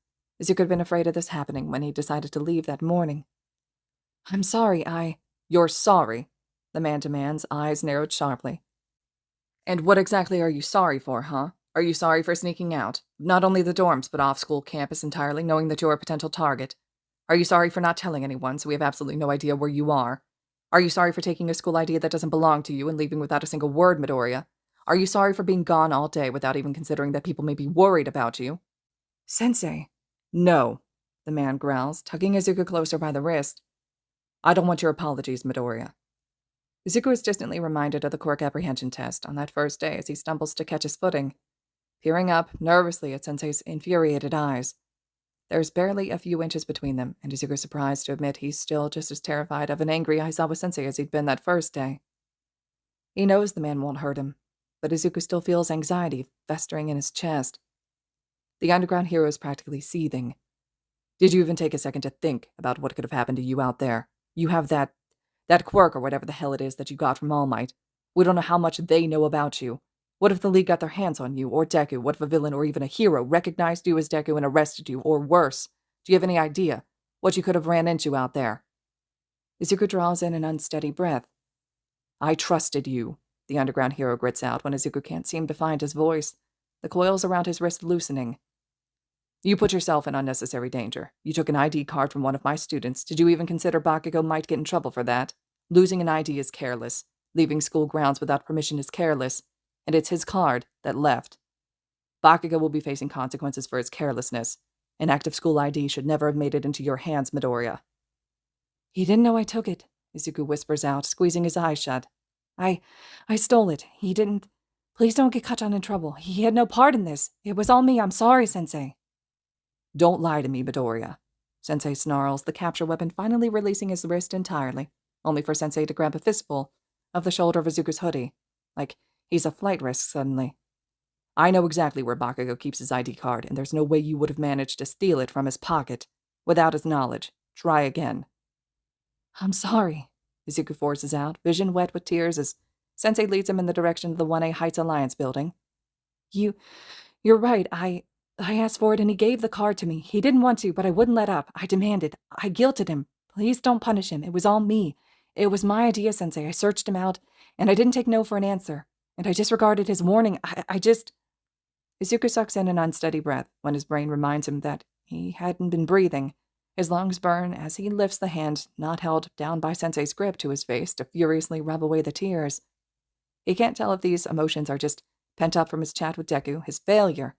Izuku had been afraid of this happening when he decided to leave that morning. "I'm sorry, You're sorry," the man demands, eyes narrowed sharply. "And what exactly are you sorry for, huh? Are you sorry for sneaking out? Not only the dorms, but off-school campus entirely, knowing that you're a potential target? Are you sorry for not telling anyone, so we have absolutely no idea where you are? Are you sorry for taking a school ID that doesn't belong to you and leaving without a single word, Midoriya? Are you sorry for being gone all day without even considering that people may be worried about you?" "Sensei." "No," the man growls, tugging Izuku closer by the wrist. "I don't want your apologies, Midoriya." Izuku is distantly reminded of the quirk apprehension test on that first day as he stumbles to catch his footing, peering up nervously at Sensei's infuriated eyes. There's barely a few inches between them, and Izuku's surprised to admit he's still just as terrified of an angry Aizawa-sensei as he'd been that first day. He knows the man won't hurt him, but Izuku still feels anxiety festering in his chest. The underground hero is practically seething. Did you even take a second to think about what could have happened to you out there? You have that quirk or whatever the hell it is that you got from All Might. We don't know how much they know about you. What if the League got their hands on you, or Deku? What if a villain or even a hero recognized you as Deku and arrested you, or worse? Do you have any idea what you could have ran into out there? Izuku draws in an unsteady breath. I trusted you, the underground hero grits out when Izuku can't seem to find his voice, the coils around his wrist loosening. You put yourself in unnecessary danger. You took an ID card from one of my students. Did you even consider Bakugo might get in trouble for that? Losing an ID is careless. Leaving school grounds without permission is careless. And it's his card that left. Bakugo will be facing consequences for his carelessness. An active school ID should never have made it into your hands, Midoriya. He didn't know I took it, Izuku whispers out, squeezing his eyes shut. I stole it. He didn't. Please don't get Kachan in trouble. He had no part in this. It was all me. I'm sorry, Sensei. Don't lie to me, Midoriya. Sensei snarls, the capture weapon finally releasing his wrist entirely, only for Sensei to grab a fistful of the shoulder of Izuku's hoodie, like he's a flight risk suddenly. I know exactly where Bakugo keeps his ID card, and there's no way you would have managed to steal it from his pocket without his knowledge. Try again. I'm sorry, Izuku forces out, vision wet with tears as Sensei leads him in the direction of the 1A Heights Alliance building. You're right, I asked for it and he gave the card to me. He didn't want to, but I wouldn't let up. I demanded. I guilted him. Please don't punish him. It was all me. It was my idea, Sensei. I searched him out, and I didn't take no for an answer. And I disregarded his warning. I just... Izuku sucks in an unsteady breath when his brain reminds him that he hadn't been breathing. His lungs burn as he lifts the hand not held down by Sensei's grip to his face to furiously rub away the tears. He can't tell if these emotions are just pent up from his chat with Deku, his failure,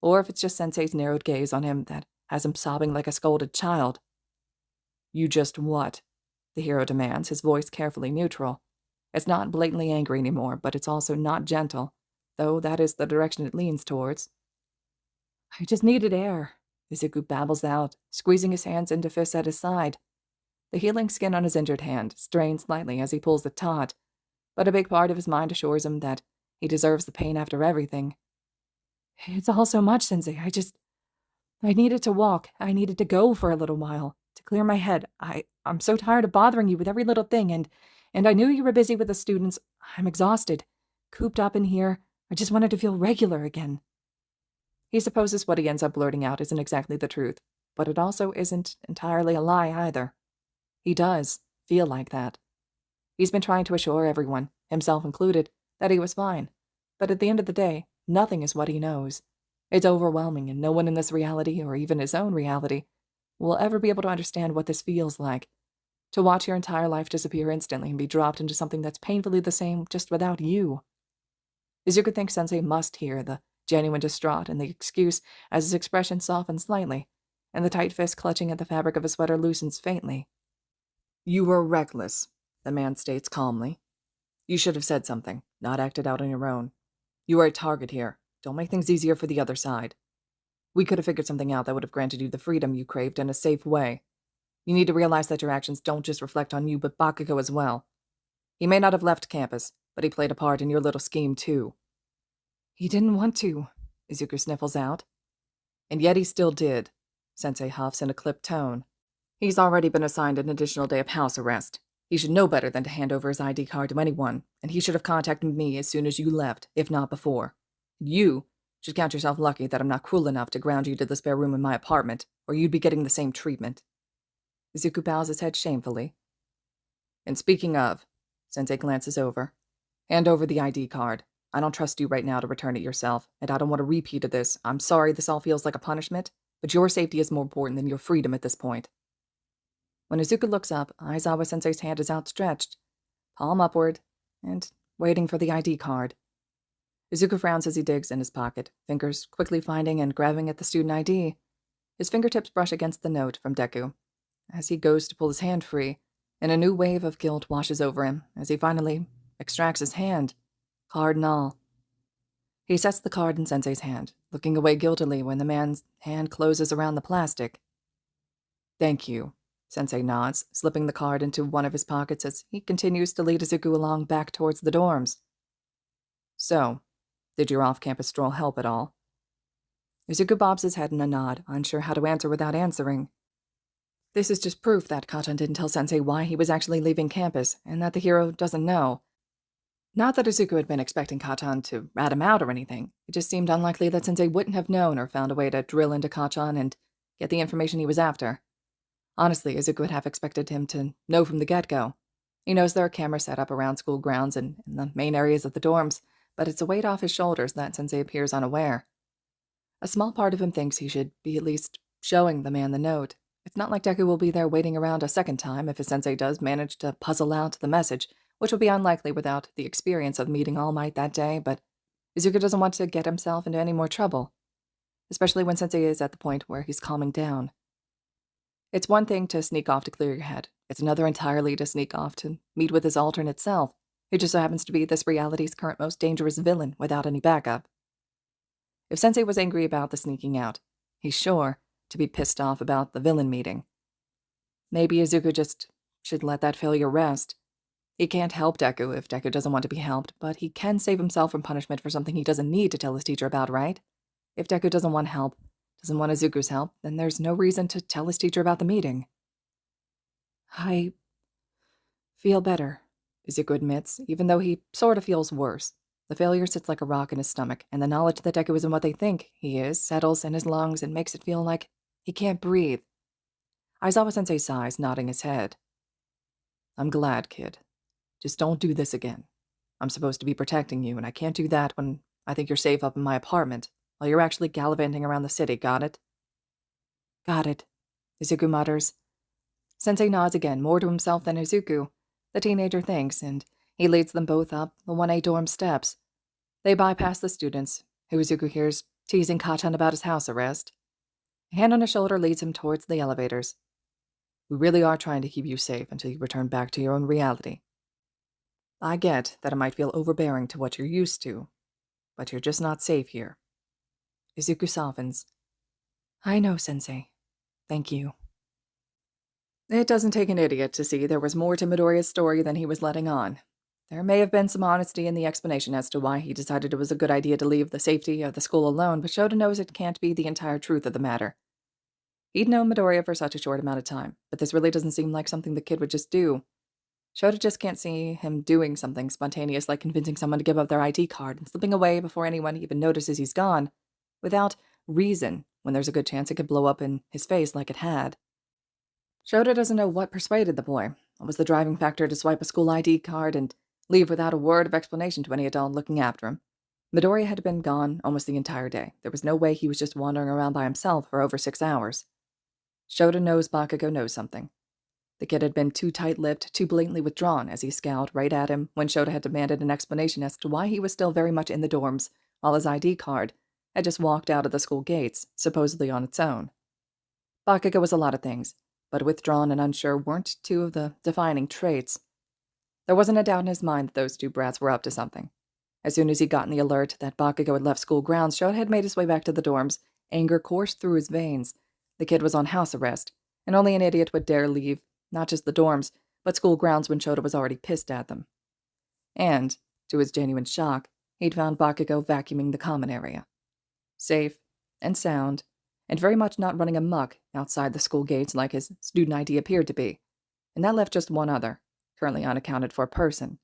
or if it's just Sensei's narrowed gaze on him that has him sobbing like a scolded child. You just what? The hero demands, his voice carefully neutral. It's not blatantly angry anymore, but it's also not gentle, though that is the direction it leans towards. I just needed air, Izuku babbles out, squeezing his hands into fists at his side. The healing skin on his injured hand strains slightly as he pulls the taut, but a big part of his mind assures him that he deserves the pain after everything. It's all so much, Sensei. I needed to walk. I needed to go for a little while, to clear my head. I'm so tired of bothering you with every little thing, and I knew you were busy with the students. I'm exhausted. Cooped up in here. I just wanted to feel regular again. He supposes what he ends up blurting out isn't exactly the truth, but it also isn't entirely a lie either. He does feel like that. He's been trying to assure everyone, himself included, that he was fine. But at the end of the day, nothing is what he knows. It's overwhelming, and no one in this reality, or even his own reality, will ever be able to understand what this feels like. To watch your entire life disappear instantly and be dropped into something that's painfully the same just without you. Izuku thinks Sensei must hear the genuine distraught and the excuse as his expression softens slightly, and the tight fist clutching at the fabric of his sweater loosens faintly. You were reckless, the man states calmly. You should have said something, not acted out on your own. You are a target here. Don't make things easier for the other side. We could have figured something out that would have granted you the freedom you craved in a safe way. You need to realize that your actions don't just reflect on you, but Bakugo as well. He may not have left campus, but he played a part in your little scheme too. He didn't want to, Izuku sniffles out. And yet he still did, Sensei huffs in a clipped tone. He's already been assigned an additional day of house arrest. He should know better than to hand over his ID card to anyone, and he should have contacted me as soon as you left, if not before. You should count yourself lucky that I'm not cruel enough to ground you to the spare room in my apartment, or you'd be getting the same treatment. Izuku bows his head shamefully. And speaking of, Sensei glances over. Hand over the ID card. I don't trust you right now to return it yourself, and I don't want a repeat of this. I'm sorry this all feels like a punishment, but your safety is more important than your freedom at this point. When Izuku looks up, Aizawa-sensei's hand is outstretched, palm upward, and waiting for the ID card. Izuku frowns as he digs in his pocket, fingers quickly finding and grabbing at the student ID. His fingertips brush against the note from Deku. As he goes to pull his hand free, and a new wave of guilt washes over him as he finally extracts his hand, card and all. He sets the card in Sensei's hand, looking away guiltily when the man's hand closes around the plastic. "Thank you," Sensei nods, slipping the card into one of his pockets as he continues to lead Izuku along back towards the dorms. "So, did your off-campus stroll help at all?" Izuku bobs his head in a nod, unsure how to answer without answering. This is just proof that Kacchan didn't tell Sensei why he was actually leaving campus, and that the hero doesn't know. Not that Izuku had been expecting Kacchan to rat him out or anything. It just seemed unlikely that Sensei wouldn't have known or found a way to drill into Kacchan and get the information he was after. Honestly, Izuku would have expected him to know from the get-go. He knows there are cameras set up around school grounds and in the main areas of the dorms, but it's a weight off his shoulders that Sensei appears unaware. A small part of him thinks he should be at least showing the man the note. It's not like Deku will be there waiting around a second time if his Sensei does manage to puzzle out the message, which will be unlikely without the experience of meeting All Might that day, but Izuku doesn't want to get himself into any more trouble, especially when Sensei is at the point where he's calming down. It's one thing to sneak off to clear your head. It's another entirely to sneak off to meet with his alternate self, who just so happens to be this reality's current most dangerous villain without any backup. If Sensei was angry about the sneaking out, he's sure to be pissed off about the villain meeting. Maybe Izuku just should let that failure rest. He can't help Deku if Deku doesn't want to be helped, but he can save himself from punishment for something he doesn't need to tell his teacher about, right? If Deku doesn't want help, doesn't want Izuku's help, then there's no reason to tell his teacher about the meeting. "I feel better," Izuku admits, even though he sort of feels worse. The failure sits like a rock in his stomach, and the knowledge that Deku isn't what they think he is settles in his lungs and makes it feel like he can't breathe. Aizawa-sensei sighs, nodding his head. "I'm glad, kid. Just don't do this again. I'm supposed to be protecting you, and I can't do that when I think you're safe up in my apartment, while you're actually gallivanting around the city, got it?" "Got it," Izuku mutters. Sensei nods again, more to himself than Izuku, the teenager thinks, and he leads them both up the 1A dorm steps. They bypass the students, who Izuku hears teasing Kacchan about his house arrest. A hand on his shoulder leads him towards the elevators. "We really are trying to keep you safe until you return back to your own reality. I get that it might feel overbearing to what you're used to, but you're just not safe here." Izuku softens. "I know, Sensei. Thank you." It doesn't take an idiot to see there was more to Midoriya's story than he was letting on. There may have been some honesty in the explanation as to why he decided it was a good idea to leave the safety of the school alone, but Shota knows it can't be the entire truth of the matter. He'd known Midoriya for such a short amount of time, but this really doesn't seem like something the kid would just do. Shota just can't see him doing something spontaneous like convincing someone to give up their ID card and slipping away before anyone even notices he's gone, without reason, when there's a good chance it could blow up in his face like it had. Shota doesn't know what persuaded the boy. What was the driving factor to swipe a school ID card and leave without a word of explanation to any adult looking after him? Midoriya had been gone almost the entire day. There was no way he was just wandering around by himself for over 6 hours. Shota knows Bakugo knows something. The kid had been too tight-lipped, too blatantly withdrawn as he scowled right at him when Shota had demanded an explanation as to why he was still very much in the dorms, while his ID card had just walked out of the school gates, supposedly on its own. Bakugo was a lot of things, but withdrawn and unsure weren't two of the defining traits. There wasn't a doubt in his mind that those two brats were up to something. As soon as he'd gotten the alert that Bakugo had left school grounds, Shota had made his way back to the dorms. Anger coursed through his veins. The kid was on house arrest, and only an idiot would dare leave, not just the dorms, but school grounds when Shota was already pissed at them. And, to his genuine shock, he'd found Bakugo vacuuming the common area. Safe and sound, and very much not running amok outside the school gates like his student ID appeared to be. And that left just one other, currently unaccounted for person.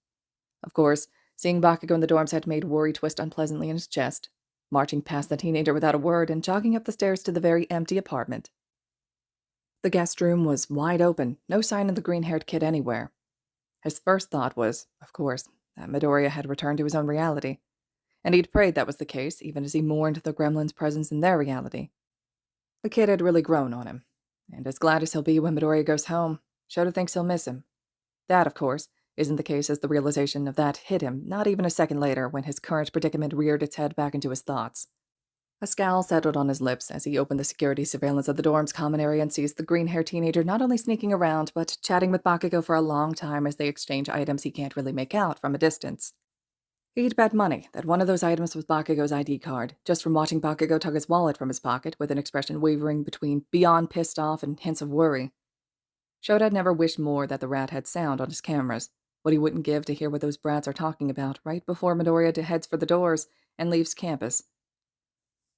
Of course, seeing Bakugo in the dorms had made worry twist unpleasantly in his chest, marching past the teenager without a word and jogging up the stairs to the very empty apartment. The guest room was wide open, no sign of the green-haired kid anywhere. His first thought was, of course, that Midoriya had returned to his own reality, and he'd prayed that was the case, even as he mourned the gremlin's presence in their reality. The kid had really grown on him, and as glad as he'll be when Midoriya goes home, Shota thinks he'll miss him. That, of course, isn't the case as the realization of that hit him not even a second later when his current predicament reared its head back into his thoughts. A scowl settled on his lips as he opened the security surveillance of the dorm's common area and sees the green-haired teenager not only sneaking around, but chatting with Bakugo for a long time as they exchange items he can't really make out from a distance. He'd bet money that one of those items was Bakugo's ID card, just from watching Bakugo tug his wallet from his pocket with an expression wavering between beyond pissed off and hints of worry. Shota had never wished more that the rat had sound on his cameras, what he wouldn't give to hear what those brats are talking about right before Midoriya heads for the doors and leaves campus.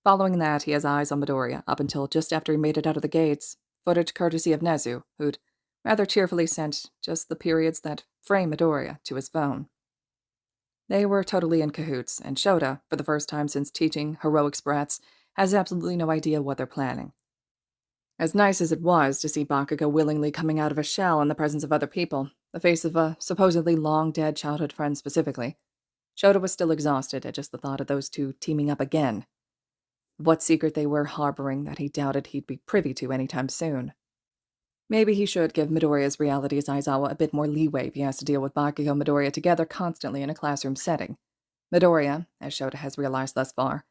Following that, he has eyes on Midoriya up until just after he made it out of the gates, footage courtesy of Nezu, who'd rather cheerfully sent just the periods that frame Midoriya to his phone. They were totally in cahoots, and Shota, for the first time since teaching heroics brats, has absolutely no idea what they're planning. As nice as it was to see Bakugo willingly coming out of a shell in the presence of other people, the face of a supposedly long-dead childhood friend specifically, Shota was still exhausted at just the thought of those two teaming up again. What secret they were harboring that he doubted he'd be privy to anytime soon. Maybe he should give Midoriya's reality as Aizawa a bit more leeway if he has to deal with Bakugo and Midoriya together constantly in a classroom setting. Midoriya, as Shota has realized thus far,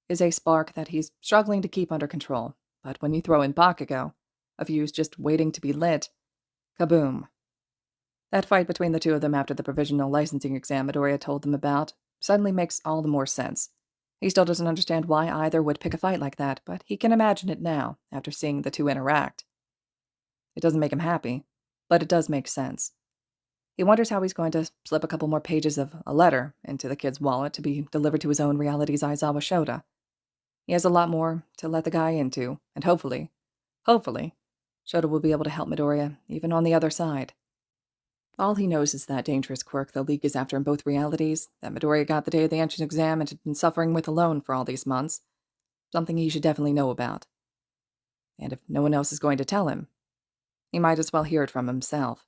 is a spark that he's struggling to keep under control, but when you throw in Bakugo, a fuse just waiting to be lit, kaboom. That fight between the two of them after the provisional licensing exam Midoriya told them about suddenly makes all the more sense. He still doesn't understand why either would pick a fight like that, but he can imagine it now, after seeing the two interact. It doesn't make him happy, but it does make sense. He wonders how he's going to slip a couple more pages of a letter into the kid's wallet to be delivered to his own reality's Aizawa Shota. He has a lot more to let the guy into, and hopefully, Shota will be able to help Midoriya, even on the other side. All he knows is that dangerous quirk the League is after in both realities, that Midoriya got the day of the entrance exam and had been suffering with alone for all these months. Something he should definitely know about. And if no one else is going to tell him, he might as well hear it from himself.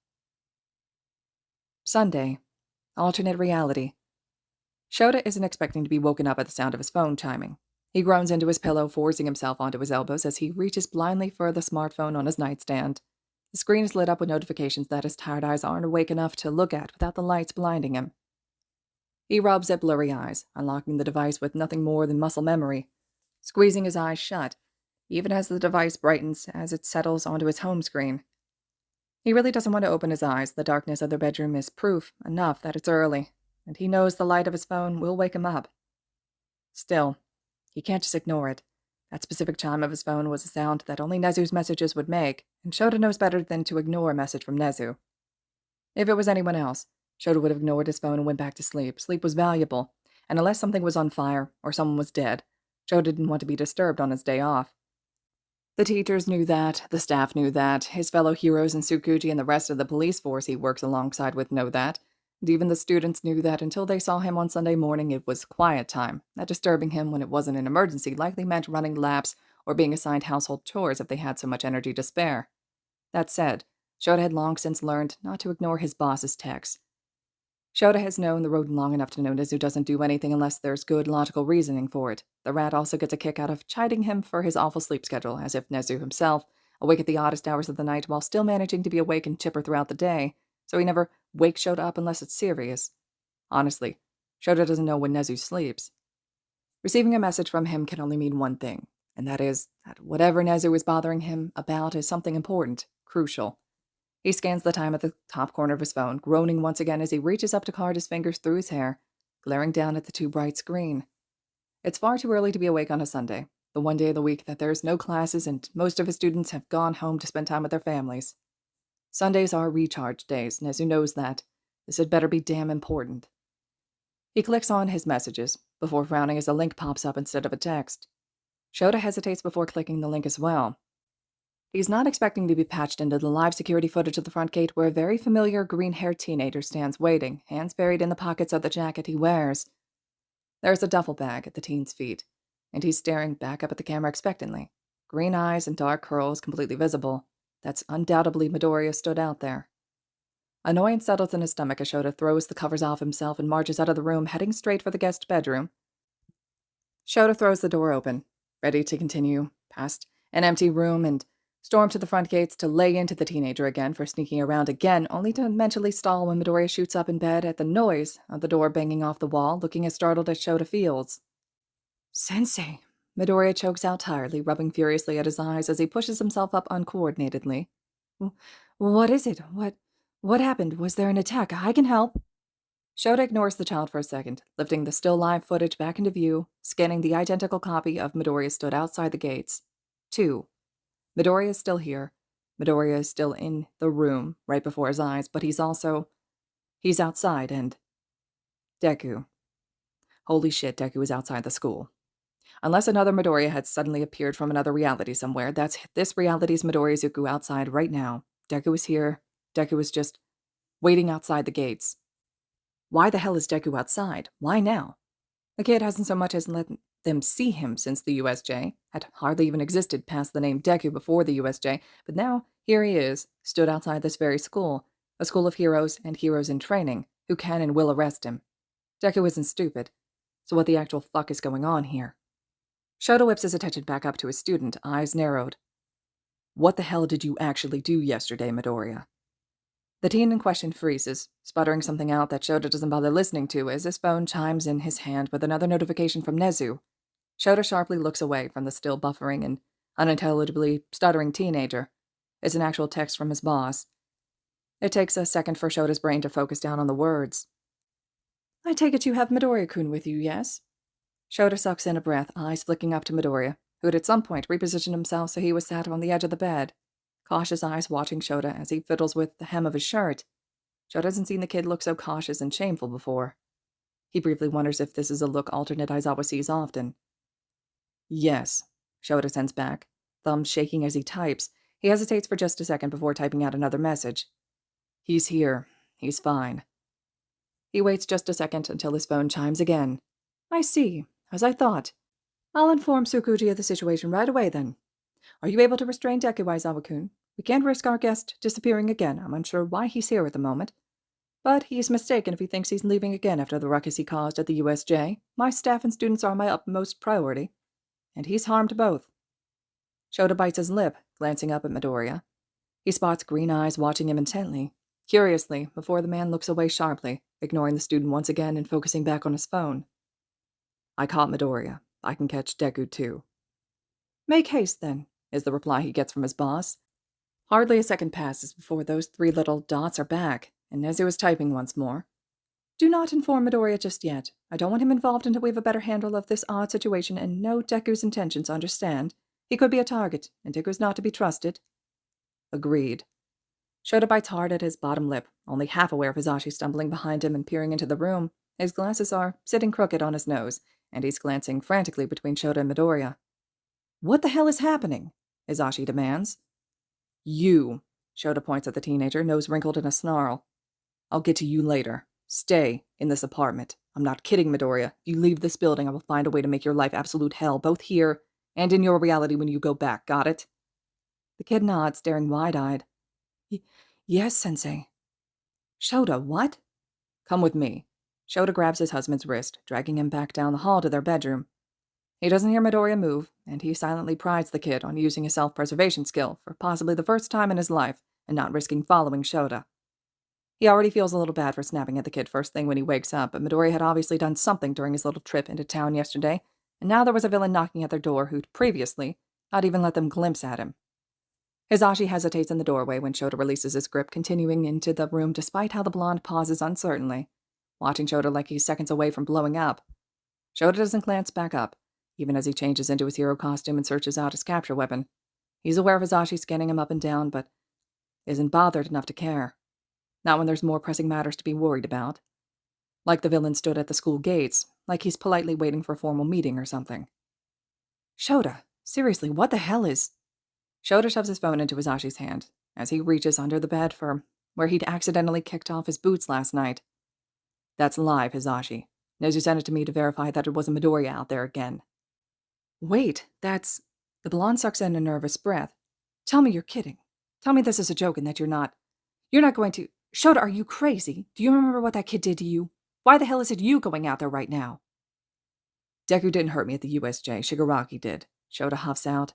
Sunday. Alternate reality. Shota isn't expecting to be woken up at the sound of his phone chiming. He groans into his pillow, forcing himself onto his elbows as he reaches blindly for the smartphone on his nightstand. The screen is lit up with notifications that his tired eyes aren't awake enough to look at without the lights blinding him. He rubs at blurry eyes, unlocking the device with nothing more than muscle memory, squeezing his eyes shut, even as the device brightens as it settles onto his home screen. He really doesn't want to open his eyes. The darkness of their bedroom is proof enough that it's early, and he knows the light of his phone will wake him up. Still, he can't just ignore it. That specific chime of his phone was a sound that only Nezu's messages would make, and Shota knows better than to ignore a message from Nezu. If it was anyone else, Shota would have ignored his phone and went back to sleep. Sleep was valuable, and unless something was on fire or someone was dead, Shota didn't want to be disturbed on his day off. The teachers knew that, the staff knew that, his fellow heroes in Tsukuji and the rest of the police force he works alongside with know that, and even the students knew that until they saw him on Sunday morning it was quiet time, that disturbing him when it wasn't an emergency likely meant running laps or being assigned household chores if they had so much energy to spare. That said, Shota had long since learned not to ignore his boss's texts. Shota has known the rodent long enough to know Nezu doesn't do anything unless there's good logical reasoning for it. The rat also gets a kick out of chiding him for his awful sleep schedule, as if Nezu himself, awake at the oddest hours of the night while still managing to be awake and chipper throughout the day, so he never wakes Shota up unless it's serious. Honestly, Shota doesn't know when Nezu sleeps. Receiving a message from him can only mean one thing, and that is that whatever Nezu is bothering him about is something important, crucial. He scans the time at the top corner of his phone, groaning once again as he reaches up to card his fingers through his hair, glaring down at the too bright screen. It's far too early to be awake on a Sunday, the one day of the week that there's no classes and most of his students have gone home to spend time with their families. Sundays are recharge days, and Nezu knows that. This had better be damn important. He clicks on his messages, before frowning as a link pops up instead of a text. Shota hesitates before clicking the link as well. He's not expecting to be patched into the live security footage of the front gate where a very familiar green-haired teenager stands waiting, hands buried in the pockets of the jacket he wears. There's a duffel bag at the teen's feet, and he's staring back up at the camera expectantly. Green eyes and dark curls completely visible. That's undoubtedly Midoriya stood out there. Annoyance settles in his stomach as Shota throws the covers off himself and marches out of the room, heading straight for the guest bedroom. Shota throws the door open, ready to continue past an empty room and storm to the front gates to lay into the teenager again for sneaking around again, only to mentally stall when Midoriya shoots up in bed at the noise of the door banging off the wall, looking as startled as Shota feels. "Sensei," Midoriya chokes out tiredly, rubbing furiously at his eyes as he pushes himself up uncoordinatedly. What is it? What happened? Was there an attack? I can help. Shota ignores the child for a second, lifting the still live footage back into view, scanning the identical copy of Midoriya stood outside the gates. 2. Midoriya is still here. Midoriya is still in the room, right before his eyes, but he's outside, and... Deku. Holy shit, Deku is outside the school. Unless another Midoriya had suddenly appeared from another reality somewhere, that's this reality's Midoriya Izuku outside right now. Deku is here. Deku is just waiting outside the gates. Why the hell is Deku outside? Why now? The kid hasn't so much as let them see him since the USJ, had hardly even existed past the name Deku before the USJ, but now here he is, stood outside this very school, a school of heroes and heroes in training, who can and will arrest him. Deku isn't stupid, so what the actual fuck is going on here? Shota whips his attention back up to his student, eyes narrowed. What the hell did you actually do yesterday, Midoriya? The teen in question freezes, sputtering something out that Shota doesn't bother listening to as his phone chimes in his hand with another notification from Nezu. Shota sharply looks away from the still buffering and unintelligibly stuttering teenager. It's an actual text from his boss. It takes a second for Shota's brain to focus down on the words. I take it you have Midoriya-kun with you, yes? Shota sucks in a breath, eyes flicking up to Midoriya, who had at some point repositioned himself so he was sat on the edge of the bed. Cautious eyes watching Shota as he fiddles with the hem of his shirt. Shota hasn't seen the kid look so cautious and shameful before. He briefly wonders if this is a look alternate Aizawa sees often. Yes, Shota sends back, thumbs shaking as he types. He hesitates for just a second before typing out another message. He's here. He's fine. He waits just a second until his phone chimes again. I see, as I thought. I'll inform Tsukuji of the situation right away then. Are you able to restrain Deku, Aizawa-kun? We can't risk our guest disappearing again. I'm unsure why he's here at the moment. But he's mistaken if he thinks he's leaving again after the ruckus he caused at the USJ. My staff and students are my utmost priority. And he's harmed both. Shota bites his lip, glancing up at Midoriya. He spots green eyes watching him intently, curiously, before the man looks away sharply, ignoring the student once again and focusing back on his phone. I caught Midoriya. I can catch Deku too. Make haste, then, is the reply he gets from his boss. Hardly a second passes before those 3 little dots are back, and Nezu is typing once more. Do not inform Midoriya just yet. I don't want him involved until we have a better handle of this odd situation and know Deku's intentions, understand? He could be a target, and Deku's not to be trusted. Agreed. Shota bites hard at his bottom lip, only half aware of Hisashi stumbling behind him and peering into the room. His glasses are sitting crooked on his nose, and he's glancing frantically between Shota and Midoriya. What the hell is happening? Hisashi demands. You, Shota points at the teenager, nose wrinkled in a snarl. I'll get to you later. Stay in this apartment. I'm not kidding, Midoriya. If you leave this building, I will find a way to make your life absolute hell, both here and in your reality when you go back, got it? The kid nods, staring wide-eyed. Yes, Sensei. Shota, what? Come with me. Shota grabs his husband's wrist, dragging him back down the hall to their bedroom. He doesn't hear Midoriya move, and he silently prides the kid on using his self-preservation skill for possibly the first time in his life and not risking following Shota. He already feels a little bad for snapping at the kid first thing when he wakes up, but Midoriya had obviously done something during his little trip into town yesterday, and now there was a villain knocking at their door who'd previously not even let them glimpse at him. Hisashi hesitates in the doorway when Shota releases his grip, continuing into the room despite how the blonde pauses uncertainly, watching Shota like he's seconds away from blowing up. Shota doesn't glance back up, even as he changes into his hero costume and searches out his capture weapon. He's aware of Hisashi scanning him up and down, but isn't bothered enough to care. Not when there's more pressing matters to be worried about. Like the villain stood at the school gates, like he's politely waiting for a formal meeting or something. Shota, seriously, what the hell is... Shota shoves his phone into Hisashi's hand, as he reaches under the bed for where he'd accidentally kicked off his boots last night. That's live, Hisashi. Nezu sent it to me to verify that it wasn't Midoriya out there again. Wait, that's... The blonde sucks in a nervous breath. Tell me you're kidding. Tell me this is a joke and that you're not going to... Shota, are you crazy? Do you remember what that kid did to you? Why the hell is it you going out there right now? Deku didn't hurt me at the USJ. Shigaraki did. Shota huffs out.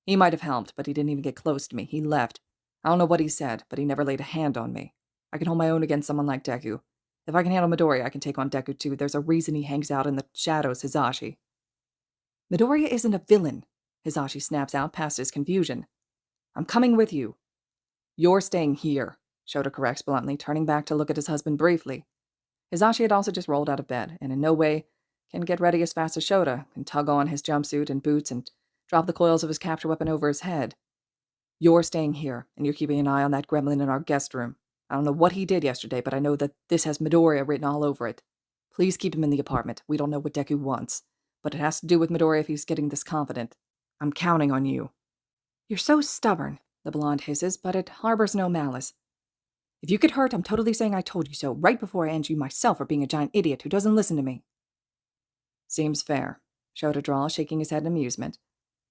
He might have helped, but he didn't even get close to me. He left. I don't know what he said, but he never laid a hand on me. I can hold my own against someone like Deku. If I can handle Midoriya, I can take on Deku too. There's a reason he hangs out in the shadows, Hisashi. Midoriya isn't a villain, Hisashi snaps out past his confusion. I'm coming with you. You're staying here, Shota corrects bluntly, turning back to look at his husband briefly. Hisashi had also just rolled out of bed, and in no way can get ready as fast as Shota, can tug on his jumpsuit and boots and drop the coils of his capture weapon over his head. You're staying here, and you're keeping an eye on that gremlin in our guest room. I don't know what he did yesterday, but I know that this has Midoriya written all over it. Please keep him in the apartment. We don't know what Deku wants, but it has to do with Midoriya if he's getting this confident. I'm counting on you. You're so stubborn, the blonde hisses, but it harbors no malice. If you get hurt, I'm totally saying I told you so, right before I end you myself for being a giant idiot who doesn't listen to me. Seems fair, Shota drawls, shaking his head in amusement.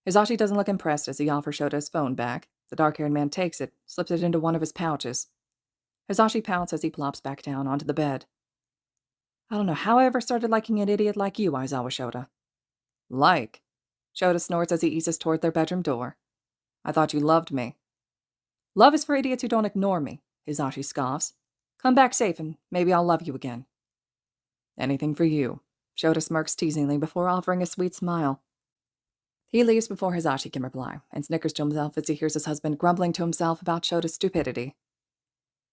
Hisashi doesn't look impressed as he offers Shota his phone back. The dark-haired man takes it, slips it into one of his pouches. Hisashi pouts as he plops back down onto the bed. I don't know how I ever started liking an idiot like you, Aizawa Shota. Like? Shota snorts as he eases toward their bedroom door. I thought you loved me. Love is for idiots who don't ignore me, Hisashi scoffs. Come back safe and maybe I'll love you again. Anything for you, Shota smirks teasingly before offering a sweet smile. He leaves before Hisashi can reply, and snickers to himself as he hears his husband grumbling to himself about Shota's stupidity.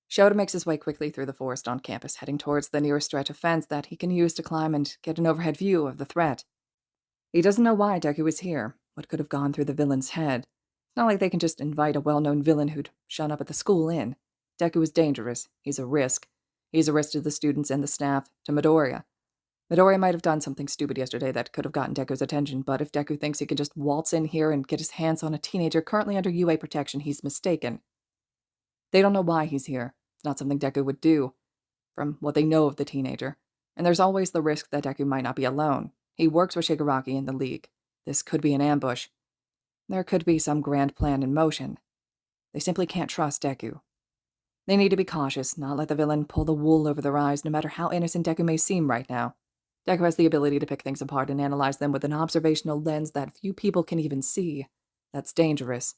Shota makes his way quickly through the forest on campus, heading towards the nearest stretch of fence that he can use to climb and get an overhead view of the threat. He doesn't know why Deku is here, what could have gone through the villain's head. It's not like they can just invite a well-known villain who'd shown up at the school in. Deku is dangerous. He's a risk. He's a risk to the students and the staff, to Midoriya. Midoriya might have done something stupid yesterday that could have gotten Deku's attention, but if Deku thinks he can just waltz in here and get his hands on a teenager currently under UA protection, he's mistaken. They don't know why he's here. It's not something Deku would do, from what they know of the teenager. And there's always the risk that Deku might not be alone. He works with Shigaraki in the League. This could be an ambush. There could be some grand plan in motion. They simply can't trust Deku. They need to be cautious, not let the villain pull the wool over their eyes, no matter how innocent Deku may seem right now. Deku has the ability to pick things apart and analyze them with an observational lens that few people can even see. That's dangerous.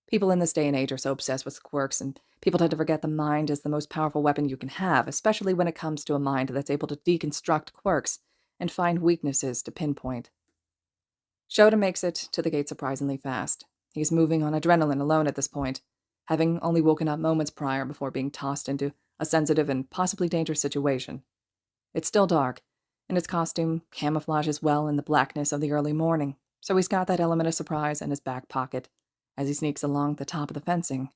People in this day and age are so obsessed with quirks, and people tend to forget the mind is the most powerful weapon you can have, especially when it comes to a mind that's able to deconstruct quirks and find weaknesses to pinpoint. Shota makes it to the gate surprisingly fast. He's moving on adrenaline alone at this point, having only woken up moments prior before being tossed into a sensitive and possibly dangerous situation. It's still dark, and his costume camouflages well in the blackness of the early morning, so he's got that element of surprise in his back pocket as he sneaks along the top of the fencing.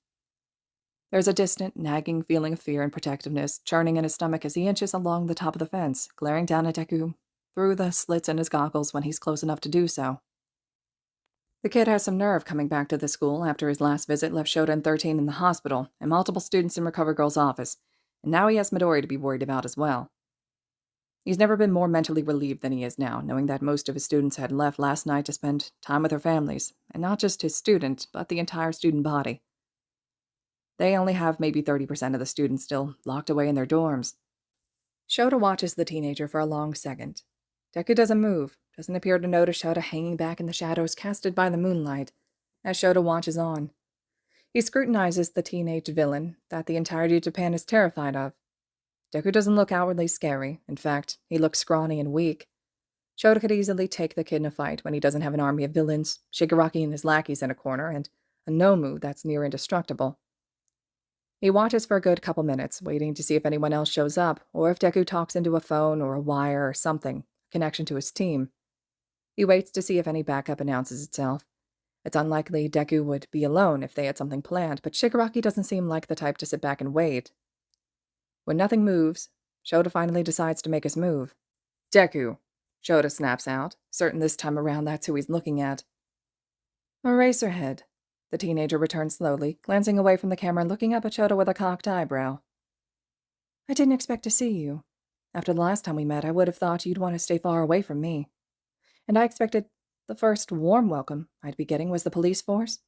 There's a distant, nagging feeling of fear and protectiveness churning in his stomach as he inches along the top of the fence, glaring down at Deku through the slits in his goggles when he's close enough to do so. The kid has some nerve coming back to the school after his last visit left Shota and 13 in the hospital and multiple students in Recover Girl's office, and now he has Midori to be worried about as well. He's never been more mentally relieved than he is now, knowing that most of his students had left last night to spend time with their families, and not just his student, but the entire student body. They only have maybe 30% of the students still locked away in their dorms. Shota watches the teenager for a long second. Deku doesn't move, doesn't appear to notice Shota hanging back in the shadows casted by the moonlight, as Shota watches on. He scrutinizes the teenage villain that the entirety of Japan is terrified of. Deku doesn't look outwardly scary. In fact, he looks scrawny and weak. Shota could easily take the kid in a fight when he doesn't have an army of villains, Shigaraki and his lackeys in a corner, and a Nomu that's near indestructible. He watches for a good couple minutes, waiting to see if anyone else shows up, or if Deku talks into a phone or a wire or something, a connection to his team. He waits to see if any backup announces itself. It's unlikely Deku would be alone if they had something planned, but Shigaraki doesn't seem like the type to sit back and wait. When nothing moves, Shota finally decides to make his move. Deku, Shota snaps out, certain this time around that's who he's looking at. Eraserhead, the teenager returns slowly, glancing away from the camera and looking up at Shota with a cocked eyebrow. I didn't expect to see you. After the last time we met, I would have thought you'd want to stay far away from me. And I expected the first warm welcome I'd be getting was the police force.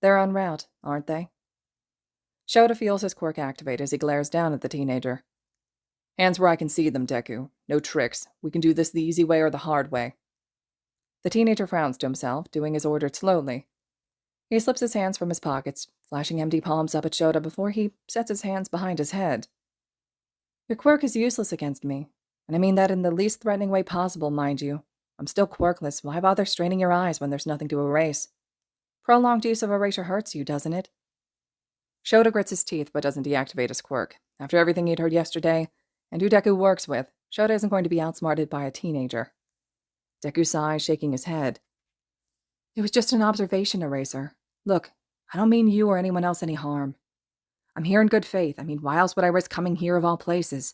They're en route, aren't they? Shota feels his quirk activate as he glares down at the teenager. Hands where I can see them, Deku. No tricks. We can do this the easy way or the hard way. The teenager frowns to himself, doing his order slowly. He slips his hands from his pockets, flashing empty palms up at Shota before he sets his hands behind his head. Your quirk is useless against me, and I mean that in the least threatening way possible, mind you. I'm still quirkless. Why bother straining your eyes when there's nothing to erase? Prolonged use of erasure hurts you, doesn't it? Shota grits his teeth but doesn't deactivate his quirk. After everything he'd heard yesterday, and who Deku works with, Shota isn't going to be outsmarted by a teenager. Deku sighs, shaking his head. It was just an observation eraser. Look, I don't mean you or anyone else any harm. I'm here in good faith. I mean, why else would I risk coming here of all places?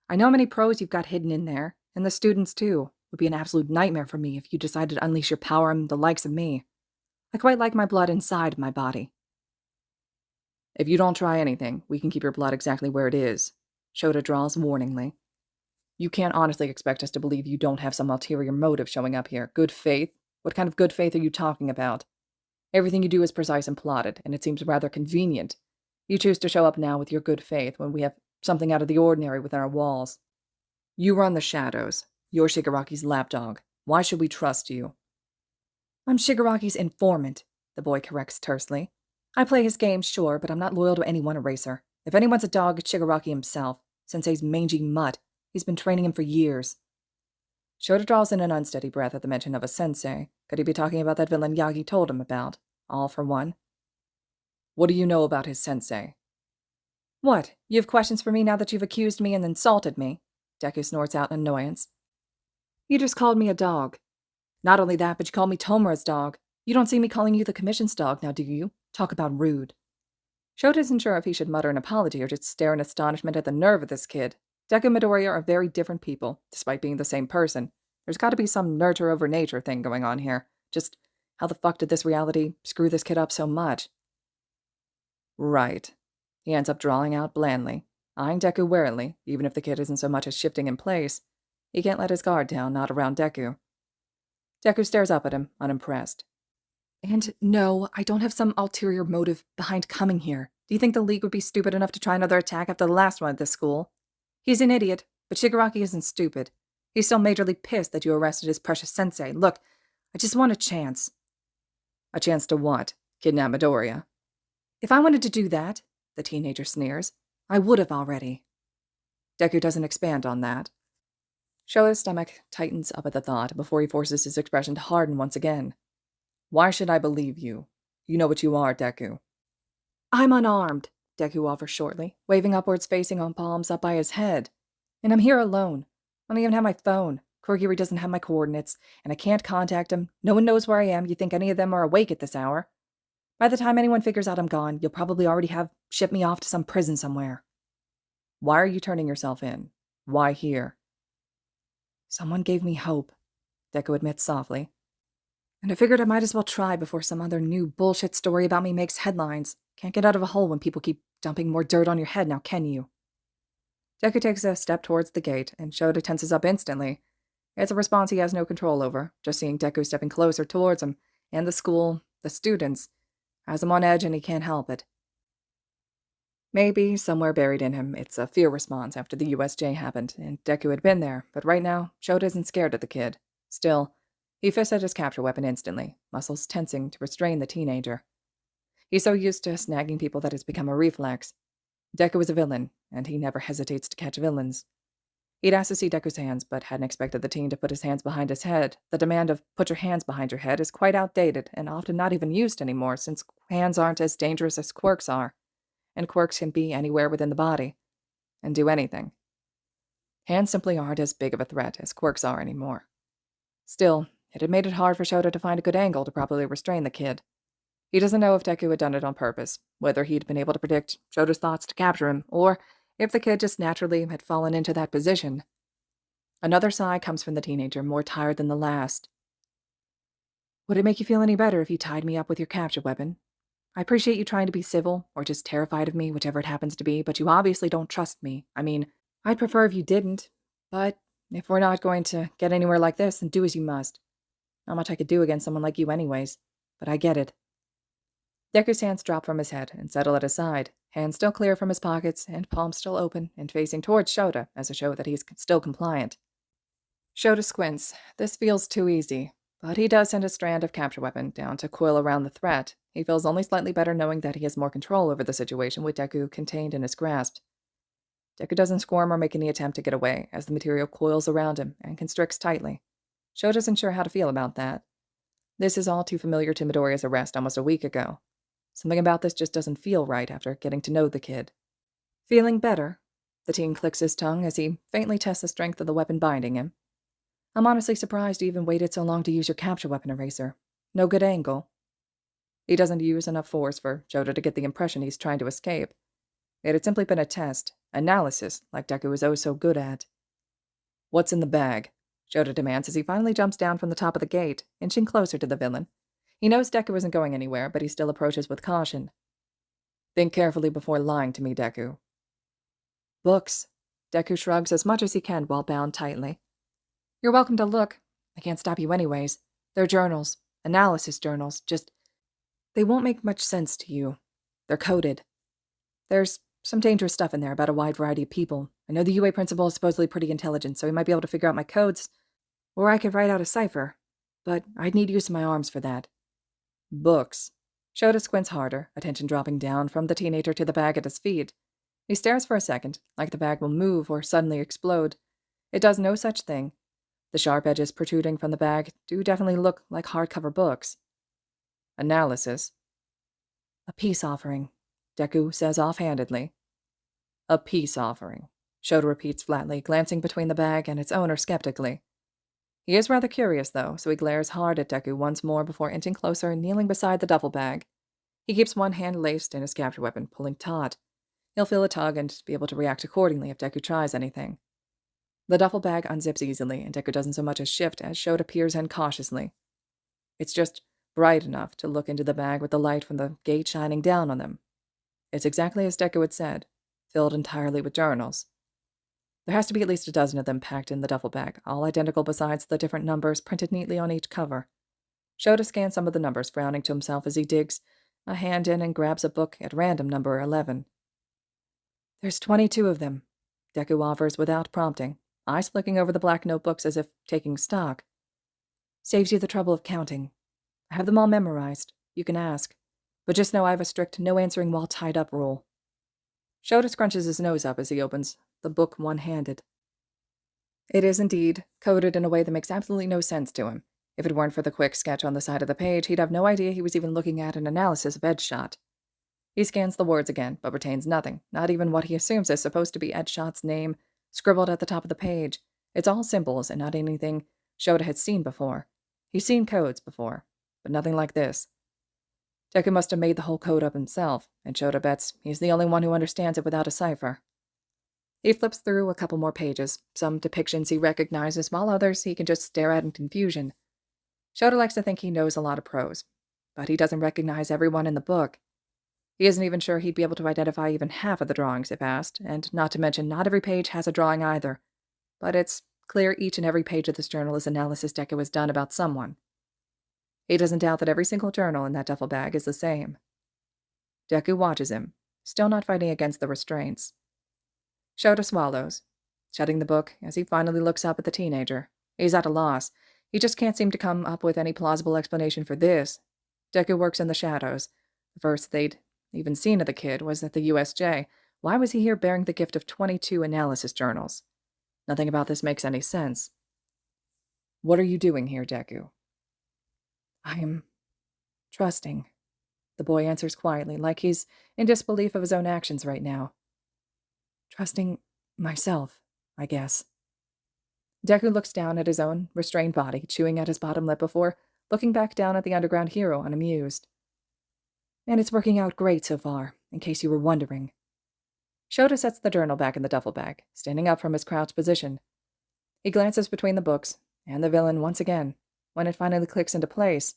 I know how many pros you've got hidden in there, and the students too. It would be an absolute nightmare for me if you decided to unleash your power on the likes of me. I quite like my blood inside my body. If you don't try anything, we can keep your blood exactly where it is, Shota drawls warningly. You can't honestly expect us to believe you don't have some ulterior motive showing up here. Good faith? What kind of good faith are you talking about? Everything you do is precise and plotted, and it seems rather convenient. You choose to show up now with your good faith when we have something out of the ordinary within our walls. You run the shadows. You're Shigaraki's lapdog. Why should we trust you? I'm Shigaraki's informant, the boy corrects tersely. I play his game, sure, but I'm not loyal to any one eraser. If anyone's a dog, it's Shigaraki himself. Sensei's mangy mutt. He's been training him for years. Shota draws in an unsteady breath at the mention of a sensei. Could he be talking about that villain Yagi told him about? All for one. What do you know about his sensei? What? You have questions for me now that you've accused me and insulted me? Deku snorts out in annoyance. You just called me a dog. Not only that, but you called me Tomura's dog. You don't see me calling you the commission's dog now, do you? Talk about rude. Shota isn't sure if he should mutter an apology or just stare in astonishment at the nerve of this kid. Deku and Midoriya are very different people, despite being the same person. There's got to be some nurture over nature thing going on here. Just how the fuck did this reality screw this kid up so much? Right. He ends up drawling out blandly, eyeing Deku warily, even if the kid isn't so much as shifting in place. He can't let his guard down, not around Deku. Deku stares up at him, unimpressed. And no, I don't have some ulterior motive behind coming here. Do you think the League would be stupid enough to try another attack after the last one at this school? He's an idiot, but Shigaraki isn't stupid. He's still majorly pissed that you arrested his precious sensei. Look, I just want a chance. A chance to what? Kidnap Midoriya? If I wanted to do that, the teenager sneers, I would have already. Deku doesn't expand on that. Shota's stomach tightens up at the thought before he forces his expression to harden once again. Why should I believe you? You know what you are, Deku. I'm unarmed, Deku offers shortly, waving upwards facing on palms up by his head. And I'm here alone. I don't even have my phone. Kurogiri doesn't have my coordinates, and I can't contact him. No one knows where I am. You think any of them are awake at this hour? By the time anyone figures out I'm gone, you'll probably already have shipped me off to some prison somewhere. Why are you turning yourself in? Why here? Someone gave me hope, Deku admits softly. And I figured I might as well try before some other new bullshit story about me makes headlines. Can't get out of a hole when people keep dumping more dirt on your head now, can you? Deku takes a step towards the gate, and Shota tenses up instantly. It's a response he has no control over, just seeing Deku stepping closer towards him, and the school, the students, has him on edge and he can't help it. Maybe, somewhere buried in him, it's a fear response after the USJ happened, and Deku had been there, but right now, Shota isn't scared of the kid. Still, he fists at his capture weapon instantly, muscles tensing to restrain the teenager. He's so used to snagging people that it's become a reflex. Deku is a villain, and he never hesitates to catch villains. He'd asked to see Deku's hands, but hadn't expected the teen to put his hands behind his head. The demand of put your hands behind your head is quite outdated, and often not even used anymore, since hands aren't as dangerous as quirks are, and quirks can be anywhere within the body, and do anything. Hands simply aren't as big of a threat as quirks are anymore. Still, it had made it hard for Shota to find a good angle to properly restrain the kid. He doesn't know if Deku had done it on purpose, whether he'd been able to predict Shota's thoughts to capture him, or if the kid just naturally had fallen into that position. Another sigh comes from the teenager, more tired than the last. Would it make you feel any better if you tied me up with your capture weapon? I appreciate you trying to be civil, or just terrified of me, whichever it happens to be, but you obviously don't trust me. I mean, I'd prefer if you didn't, but if we're not going to get anywhere like this, then do as you must. Not much I could do against someone like you anyways, but I get it. Deku's hands drop from his head and settle at his side, hands still clear from his pockets and palms still open and facing towards Shota as a show that he's still compliant. Shota squints. This feels too easy, but he does send a strand of capture weapon down to coil around the threat. He feels only slightly better knowing that he has more control over the situation with Deku contained in his grasp. Deku doesn't squirm or make any attempt to get away as the material coils around him and constricts tightly. Shota isn't sure how to feel about that. This is all too familiar to Midoriya's arrest almost a week ago. Something about this just doesn't feel right after getting to know the kid. Feeling better, the teen clicks his tongue as he faintly tests the strength of the weapon binding him. I'm honestly surprised you even waited so long to use your capture weapon eraser. No good angle. He doesn't use enough force for Shota to get the impression he's trying to escape. It had simply been a test, analysis, like Deku was oh so good at. What's in the bag? Shota demands as he finally jumps down from the top of the gate, inching closer to the villain. He knows Deku isn't going anywhere, but he still approaches with caution. Think carefully before lying to me, Deku. Books. Deku shrugs as much as he can while bound tightly. You're welcome to look. I can't stop you anyways. They're journals. Analysis journals. Just... they won't make much sense to you. They're coded. There's some dangerous stuff in there about a wide variety of people. I know the UA principal is supposedly pretty intelligent, so he might be able to figure out my codes, or I could write out a cipher. But I'd need use of my arms for that. Books. Shota squints harder, attention dropping down from the teenager to the bag at his feet. He stares for a second, like the bag will move or suddenly explode. It does no such thing. The sharp edges protruding from the bag do definitely look like hardcover books. Analysis. A peace offering, Deku says offhandedly. A peace offering, Shota repeats flatly, glancing between the bag and its owner skeptically. He is rather curious, though, so he glares hard at Deku once more before inching closer and kneeling beside the duffel bag. He keeps one hand laced in his capture weapon, pulling taut. He'll feel a tug and be able to react accordingly if Deku tries anything. The duffel bag unzips easily, and Deku doesn't so much as shift as Shota peers in cautiously. It's just bright enough to look into the bag with the light from the gate shining down on them. It's exactly as Deku had said, filled entirely with journals. There has to be at least a dozen of them packed in the duffel bag, all identical besides the different numbers printed neatly on each cover. Shota scans some of the numbers, frowning to himself as he digs a hand in and grabs a book at random number 11. There's 22 of them, Deku offers without prompting, eyes flicking over the black notebooks as if taking stock. Saves you the trouble of counting. I have them all memorized. You can ask. But just know I have a strict no answering while tied up rule. Shota scrunches his nose up as he opens the book one-handed. It is indeed coded in a way that makes absolutely no sense to him. If it weren't for the quick sketch on the side of the page, he'd have no idea he was even looking at an analysis of Edgeshot. He scans the words again, but retains nothing, not even what he assumes is supposed to be Edgeshot's name, scribbled at the top of the page. It's all symbols and not anything Shota had seen before. He's seen codes before, but nothing like this. Deku must have made the whole code up himself, and Shota bets he's the only one who understands it without a cipher. He flips through a couple more pages, some depictions he recognizes, while others he can just stare at in confusion. Shota likes to think he knows a lot of prose, but he doesn't recognize everyone in the book. He isn't even sure he'd be able to identify even half of the drawings if asked, and not to mention not every page has a drawing either. But it's clear each and every page of this journal is analysis Deku has done about someone. He doesn't doubt that every single journal in that duffel bag is the same. Deku watches him, still not fighting against the restraints. Shota swallows, shutting the book as he finally looks up at the teenager. He's at a loss. He just can't seem to come up with any plausible explanation for this. Deku works in the shadows. The first they'd even seen of the kid was at the USJ. Why was he here bearing the gift of 22 analysis journals? Nothing about this makes any sense. What are you doing here, Deku? I'm trusting, the boy answers quietly, like he's in disbelief of his own actions right now. Trusting myself, I guess. Deku looks down at his own restrained body, chewing at his bottom lip before looking back down at the underground hero unamused. And it's working out great so far, in case you were wondering. Shota sets the journal back in the duffel bag, standing up from his crouched position. He glances between the books and the villain once again, when it finally clicks into place.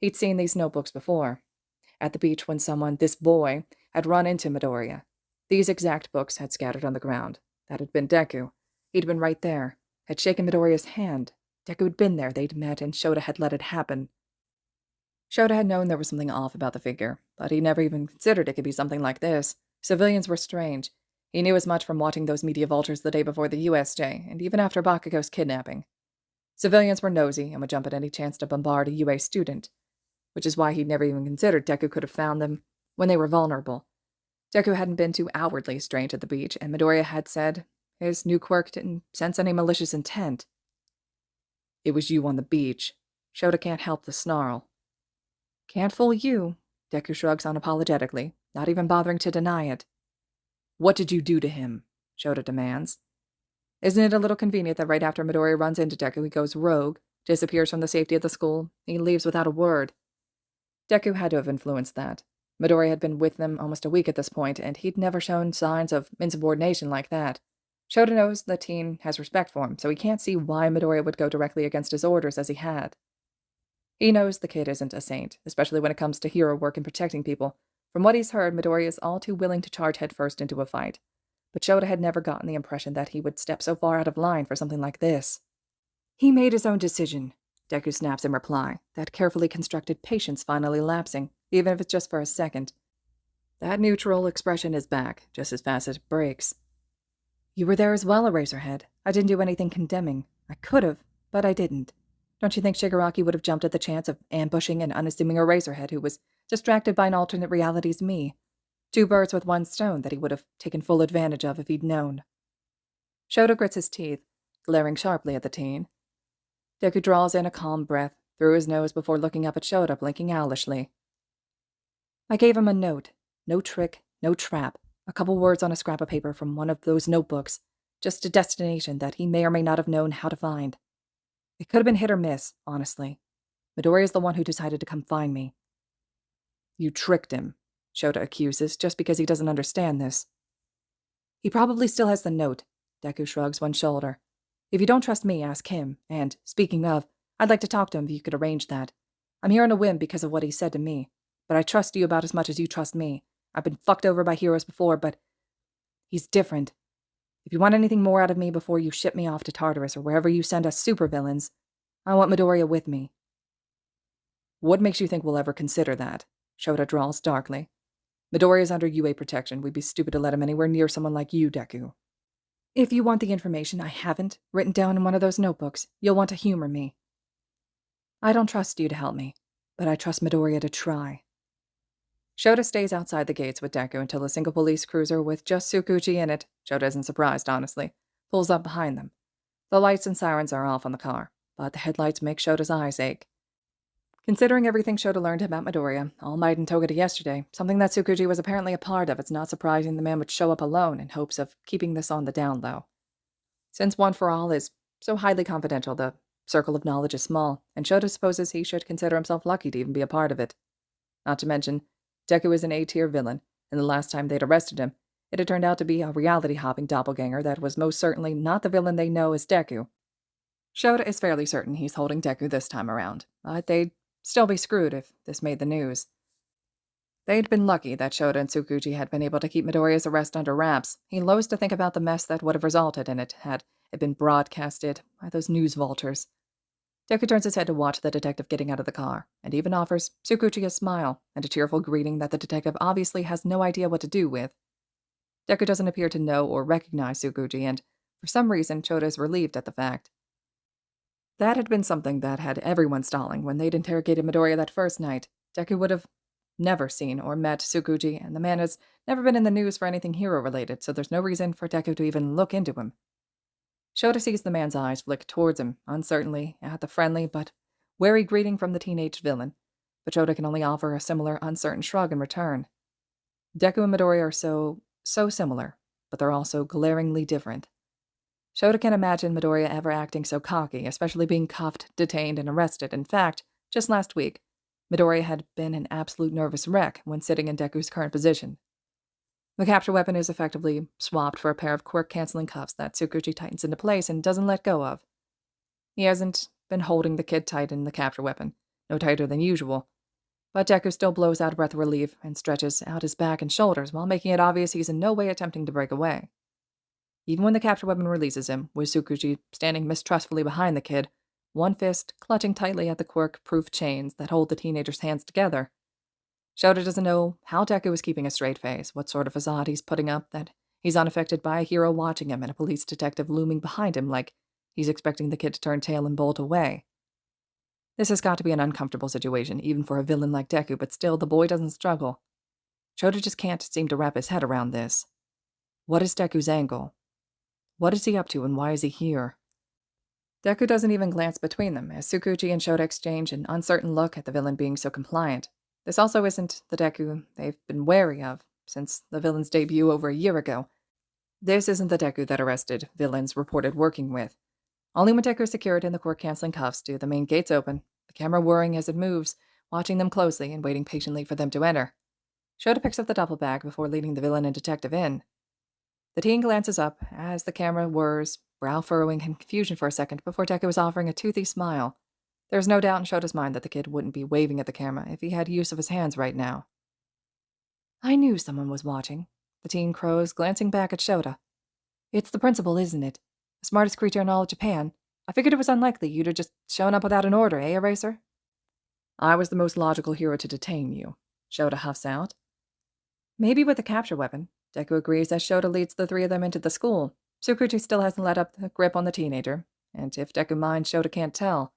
He'd seen these notebooks before, at the beach when someone, this boy, had run into Midoriya. These exact books had scattered on the ground. That had been Deku. He'd been right there, had shaken Midoriya's hand. Deku had been there, they'd met, and Shota had let it happen. Shota had known there was something off about the figure, but he never even considered it could be something like this. Civilians were strange. He knew as much from watching those media vultures the day before the USJ, and even after Bakugo's kidnapping. Civilians were nosy and would jump at any chance to bombard a UA student, which is why he'd never even considered Deku could have found them when they were vulnerable. Deku hadn't been too outwardly strange at the beach, and Midoriya had said his new quirk didn't sense any malicious intent. It was you on the beach. Shota can't help the snarl. Can't fool you, Deku shrugs unapologetically, not even bothering to deny it. What did you do to him? Shota demands. Isn't it a little convenient that right after Midoriya runs into Deku, he goes rogue, disappears from the safety of the school, he leaves without a word? Deku had to have influenced that. Midoriya had been with them almost a week at this point, and he'd never shown signs of insubordination like that. Shota knows the teen has respect for him, so he can't see why Midoriya would go directly against his orders as he had. He knows the kid isn't a saint, especially when it comes to hero work and protecting people. From what he's heard, Midoriya is all too willing to charge headfirst into a fight. But Shota had never gotten the impression that he would step so far out of line for something like this. He made his own decision, Deku snaps in reply, that carefully constructed patience finally lapsing, even if it's just for a second. That neutral expression is back, just as fast as it breaks. You were there as well, Eraserhead. I didn't do anything condemning. I could have, but I didn't. Don't you think Shigaraki would have jumped at the chance of ambushing an unassuming Eraserhead who was distracted by an alternate reality's me? 2 birds with 1 stone that he would have taken full advantage of if he'd known. Shota grits his teeth, glaring sharply at the teen. Deku draws in a calm breath through his nose before looking up at Shota, blinking owlishly. I gave him a note. No trick, no trap. A couple words on a scrap of paper from one of those notebooks. Just a destination that he may or may not have known how to find. It could have been hit or miss, honestly. Midoriya's the one who decided to come find me. You tricked him, Shota accuses, just because he doesn't understand this. He probably still has the note, Deku shrugs one shoulder. If you don't trust me, ask him, and, speaking of, I'd like to talk to him if you could arrange that. I'm here on a whim because of what he said to me, but I trust you about as much as you trust me. I've been fucked over by heroes before, but he's different. If you want anything more out of me before you ship me off to Tartarus or wherever you send us supervillains, I want Midoriya with me. What makes you think we'll ever consider that? Shota drawls darkly. Midoriya's under UA protection. We'd be stupid to let him anywhere near someone like you, Deku. If you want the information I haven't written down in one of those notebooks, you'll want to humor me. I don't trust you to help me, but I trust Midoriya to try. Shota stays outside the gates with Deku until a single police cruiser with just Tsukuchi in it, Shota isn't surprised, honestly, pulls up behind them. The lights and sirens are off on the car, but the headlights make Shota's eyes ache. Considering everything Shota learned about Midoriya, All Might and Togeda yesterday, something that Tsukuchi was apparently a part of, it's not surprising the man would show up alone in hopes of keeping this on the down low. Since One for All is so highly confidential, the circle of knowledge is small, and Shota supposes he should consider himself lucky to even be a part of it. Not to mention, Deku is an A-tier villain, and the last time they'd arrested him, it had turned out to be a reality-hopping doppelganger that was most certainly not the villain they know as Deku. Shota is fairly certain he's holding Deku this time around, but they'd still be screwed if this made the news. They'd been lucky that Shota and Tsukuchi had been able to keep Midoriya's arrest under wraps. He loathes to think about the mess that would have resulted in it had it been broadcasted by those news vultures. Deku turns his head to watch the detective getting out of the car, and even offers Tsukuchi a smile and a cheerful greeting that the detective obviously has no idea what to do with. Deku doesn't appear to know or recognize Tsukuchi, and for some reason Shota is relieved at the fact. That had been something that had everyone stalling when they'd interrogated Midoriya that first night. Deku would have never seen or met Tsukuchi, and the man has never been in the news for anything hero-related, so there's no reason for Deku to even look into him. Shota sees the man's eyes flick towards him, uncertainly, at the friendly but wary greeting from the teenage villain, but Shota can only offer a similar uncertain shrug in return. Deku and Midoriya are so similar, but they're also glaringly different. Shota can't imagine Midoriya ever acting so cocky, especially being cuffed, detained, and arrested. In fact, just last week, Midoriya had been an absolute nervous wreck when sitting in Deku's current position. The capture weapon is effectively swapped for a pair of quirk-canceling cuffs that Tsukuchi tightens into place and doesn't let go of. He hasn't been holding the kid tight in the capture weapon, no tighter than usual, but Deku still blows out a breath of relief and stretches out his back and shoulders while making it obvious he's in no way attempting to break away. Even when the capture weapon releases him, with Tsukuchi standing mistrustfully behind the kid, one fist clutching tightly at the quirk-proof chains that hold the teenager's hands together, Shota doesn't know how Deku is keeping a straight face, what sort of facade he's putting up, that he's unaffected by a hero watching him and a police detective looming behind him like he's expecting the kid to turn tail and bolt away. This has got to be an uncomfortable situation, even for a villain like Deku, but still, the boy doesn't struggle. Shota just can't seem to wrap his head around this. What is Deku's angle? What is he up to and why is he here? Deku doesn't even glance between them as Tsukuchi and Shota exchange an uncertain look at the villain being so compliant. This also isn't the Deku they've been wary of since the villain's debut over a year ago. This isn't the Deku that arrested villains reported working with. Only when Deku is secured in the quirk-canceling cuffs do the main gates open, the camera whirring as it moves, watching them closely and waiting patiently for them to enter. Shota picks up the duffel bag before leading the villain and detective in. The teen glances up as the camera whirs, brow furrowing in confusion for a second before Deku is offering a toothy smile. There's no doubt in Shota's mind that the kid wouldn't be waving at the camera if he had use of his hands right now. I knew someone was watching, the teen crows, glancing back at Shota. It's the principal, isn't it? The smartest creature in all of Japan. I figured it was unlikely you'd have just shown up without an order, eh, Eraser? I was the most logical hero to detain you, Shota huffs out. Maybe with a capture weapon, Deku agrees as Shota leads the three of them into the school. Tsukuchi still hasn't let up the grip on the teenager, and if Deku minds, Shota can't tell.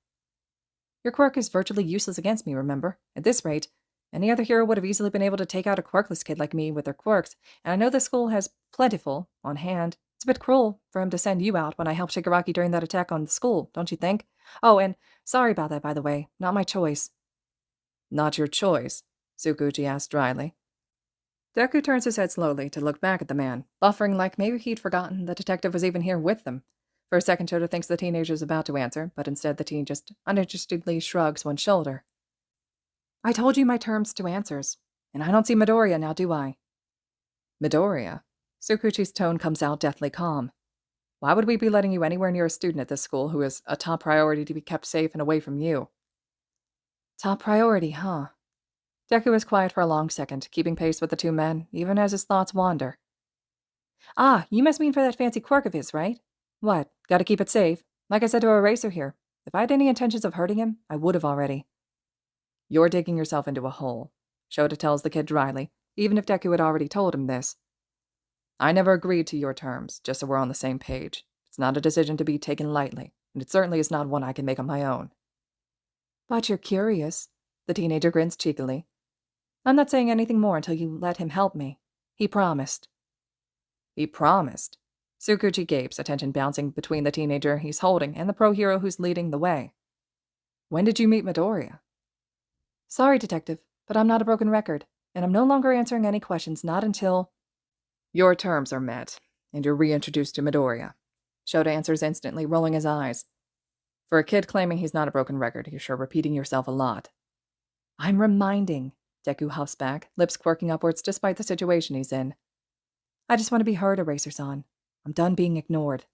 Your quirk is virtually useless against me, remember? At this rate, any other hero would have easily been able to take out a quirkless kid like me with their quirks, and I know the school has plentiful on hand. It's a bit cruel for him to send you out when I helped Shigaraki during that attack on the school, don't you think? Oh, and sorry about that, by the way. Not my choice. Not your choice? Tsukuchi asked dryly. Deku turns his head slowly to look back at the man, buffering like maybe he'd forgotten the detective was even here with them. For a second, Shota thinks the teenager's about to answer, but instead the teen just uninterestedly shrugs one shoulder. I told you my terms to answers, and I don't see Midoriya now, do I? Midoriya? Tsukuchi's tone comes out deathly calm. Why would we be letting you anywhere near a student at this school who is a top priority to be kept safe and away from you? Top priority, huh? Deku is quiet for a long second, keeping pace with the two men, even as his thoughts wander. Ah, you must mean for that fancy quirk of his, right? What, gotta keep it safe? Like I said to Eraser here, if I had any intentions of hurting him, I would have already. You're digging yourself into a hole, Shota tells the kid dryly, even if Deku had already told him this. I never agreed to your terms, just so we're on the same page. It's not a decision to be taken lightly, and it certainly is not one I can make on my own. But you're curious, the teenager grins cheekily. I'm not saying anything more until you let him help me. He promised. He promised? Tsukuchi gapes, attention bouncing between the teenager he's holding and the pro-hero who's leading the way. When did you meet Midoriya? Sorry, detective, but I'm not a broken record, and I'm no longer answering any questions, not until... Your terms are met, and you're reintroduced to Midoriya. Shota answers instantly, rolling his eyes. For a kid claiming he's not a broken record, you're sure repeating yourself a lot. I'm reminding, Deku huffs back, lips quirking upwards despite the situation he's in. I just want to be heard, Eraser-san. I'm done being ignored.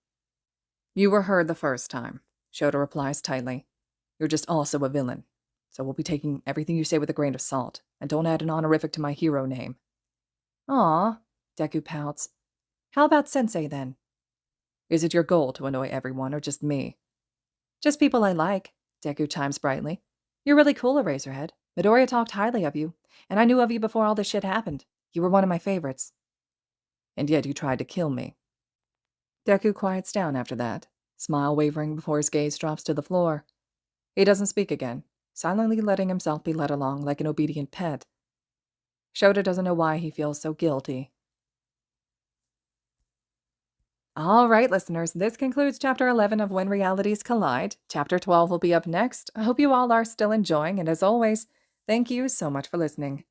You were heard the first time, Shota replies tightly. You're just also a villain, so we'll be taking everything you say with a grain of salt, and don't add an honorific to my hero name. Aw, Deku pouts. How about Sensei, then? Is it your goal to annoy everyone, or just me? Just people I like, Deku chimes brightly. You're really cool, Eraserhead. Midoriya talked highly of you, and I knew of you before all this shit happened. You were one of my favorites. And yet you tried to kill me. Deku quiets down after that, smile wavering before his gaze drops to the floor. He doesn't speak again, silently letting himself be led along like an obedient pet. Shota doesn't know why he feels so guilty. All right, listeners, this concludes Chapter 11 of When Realities Collide. Chapter 12 will be up next. I hope you all are still enjoying, and as always, thank you so much for listening.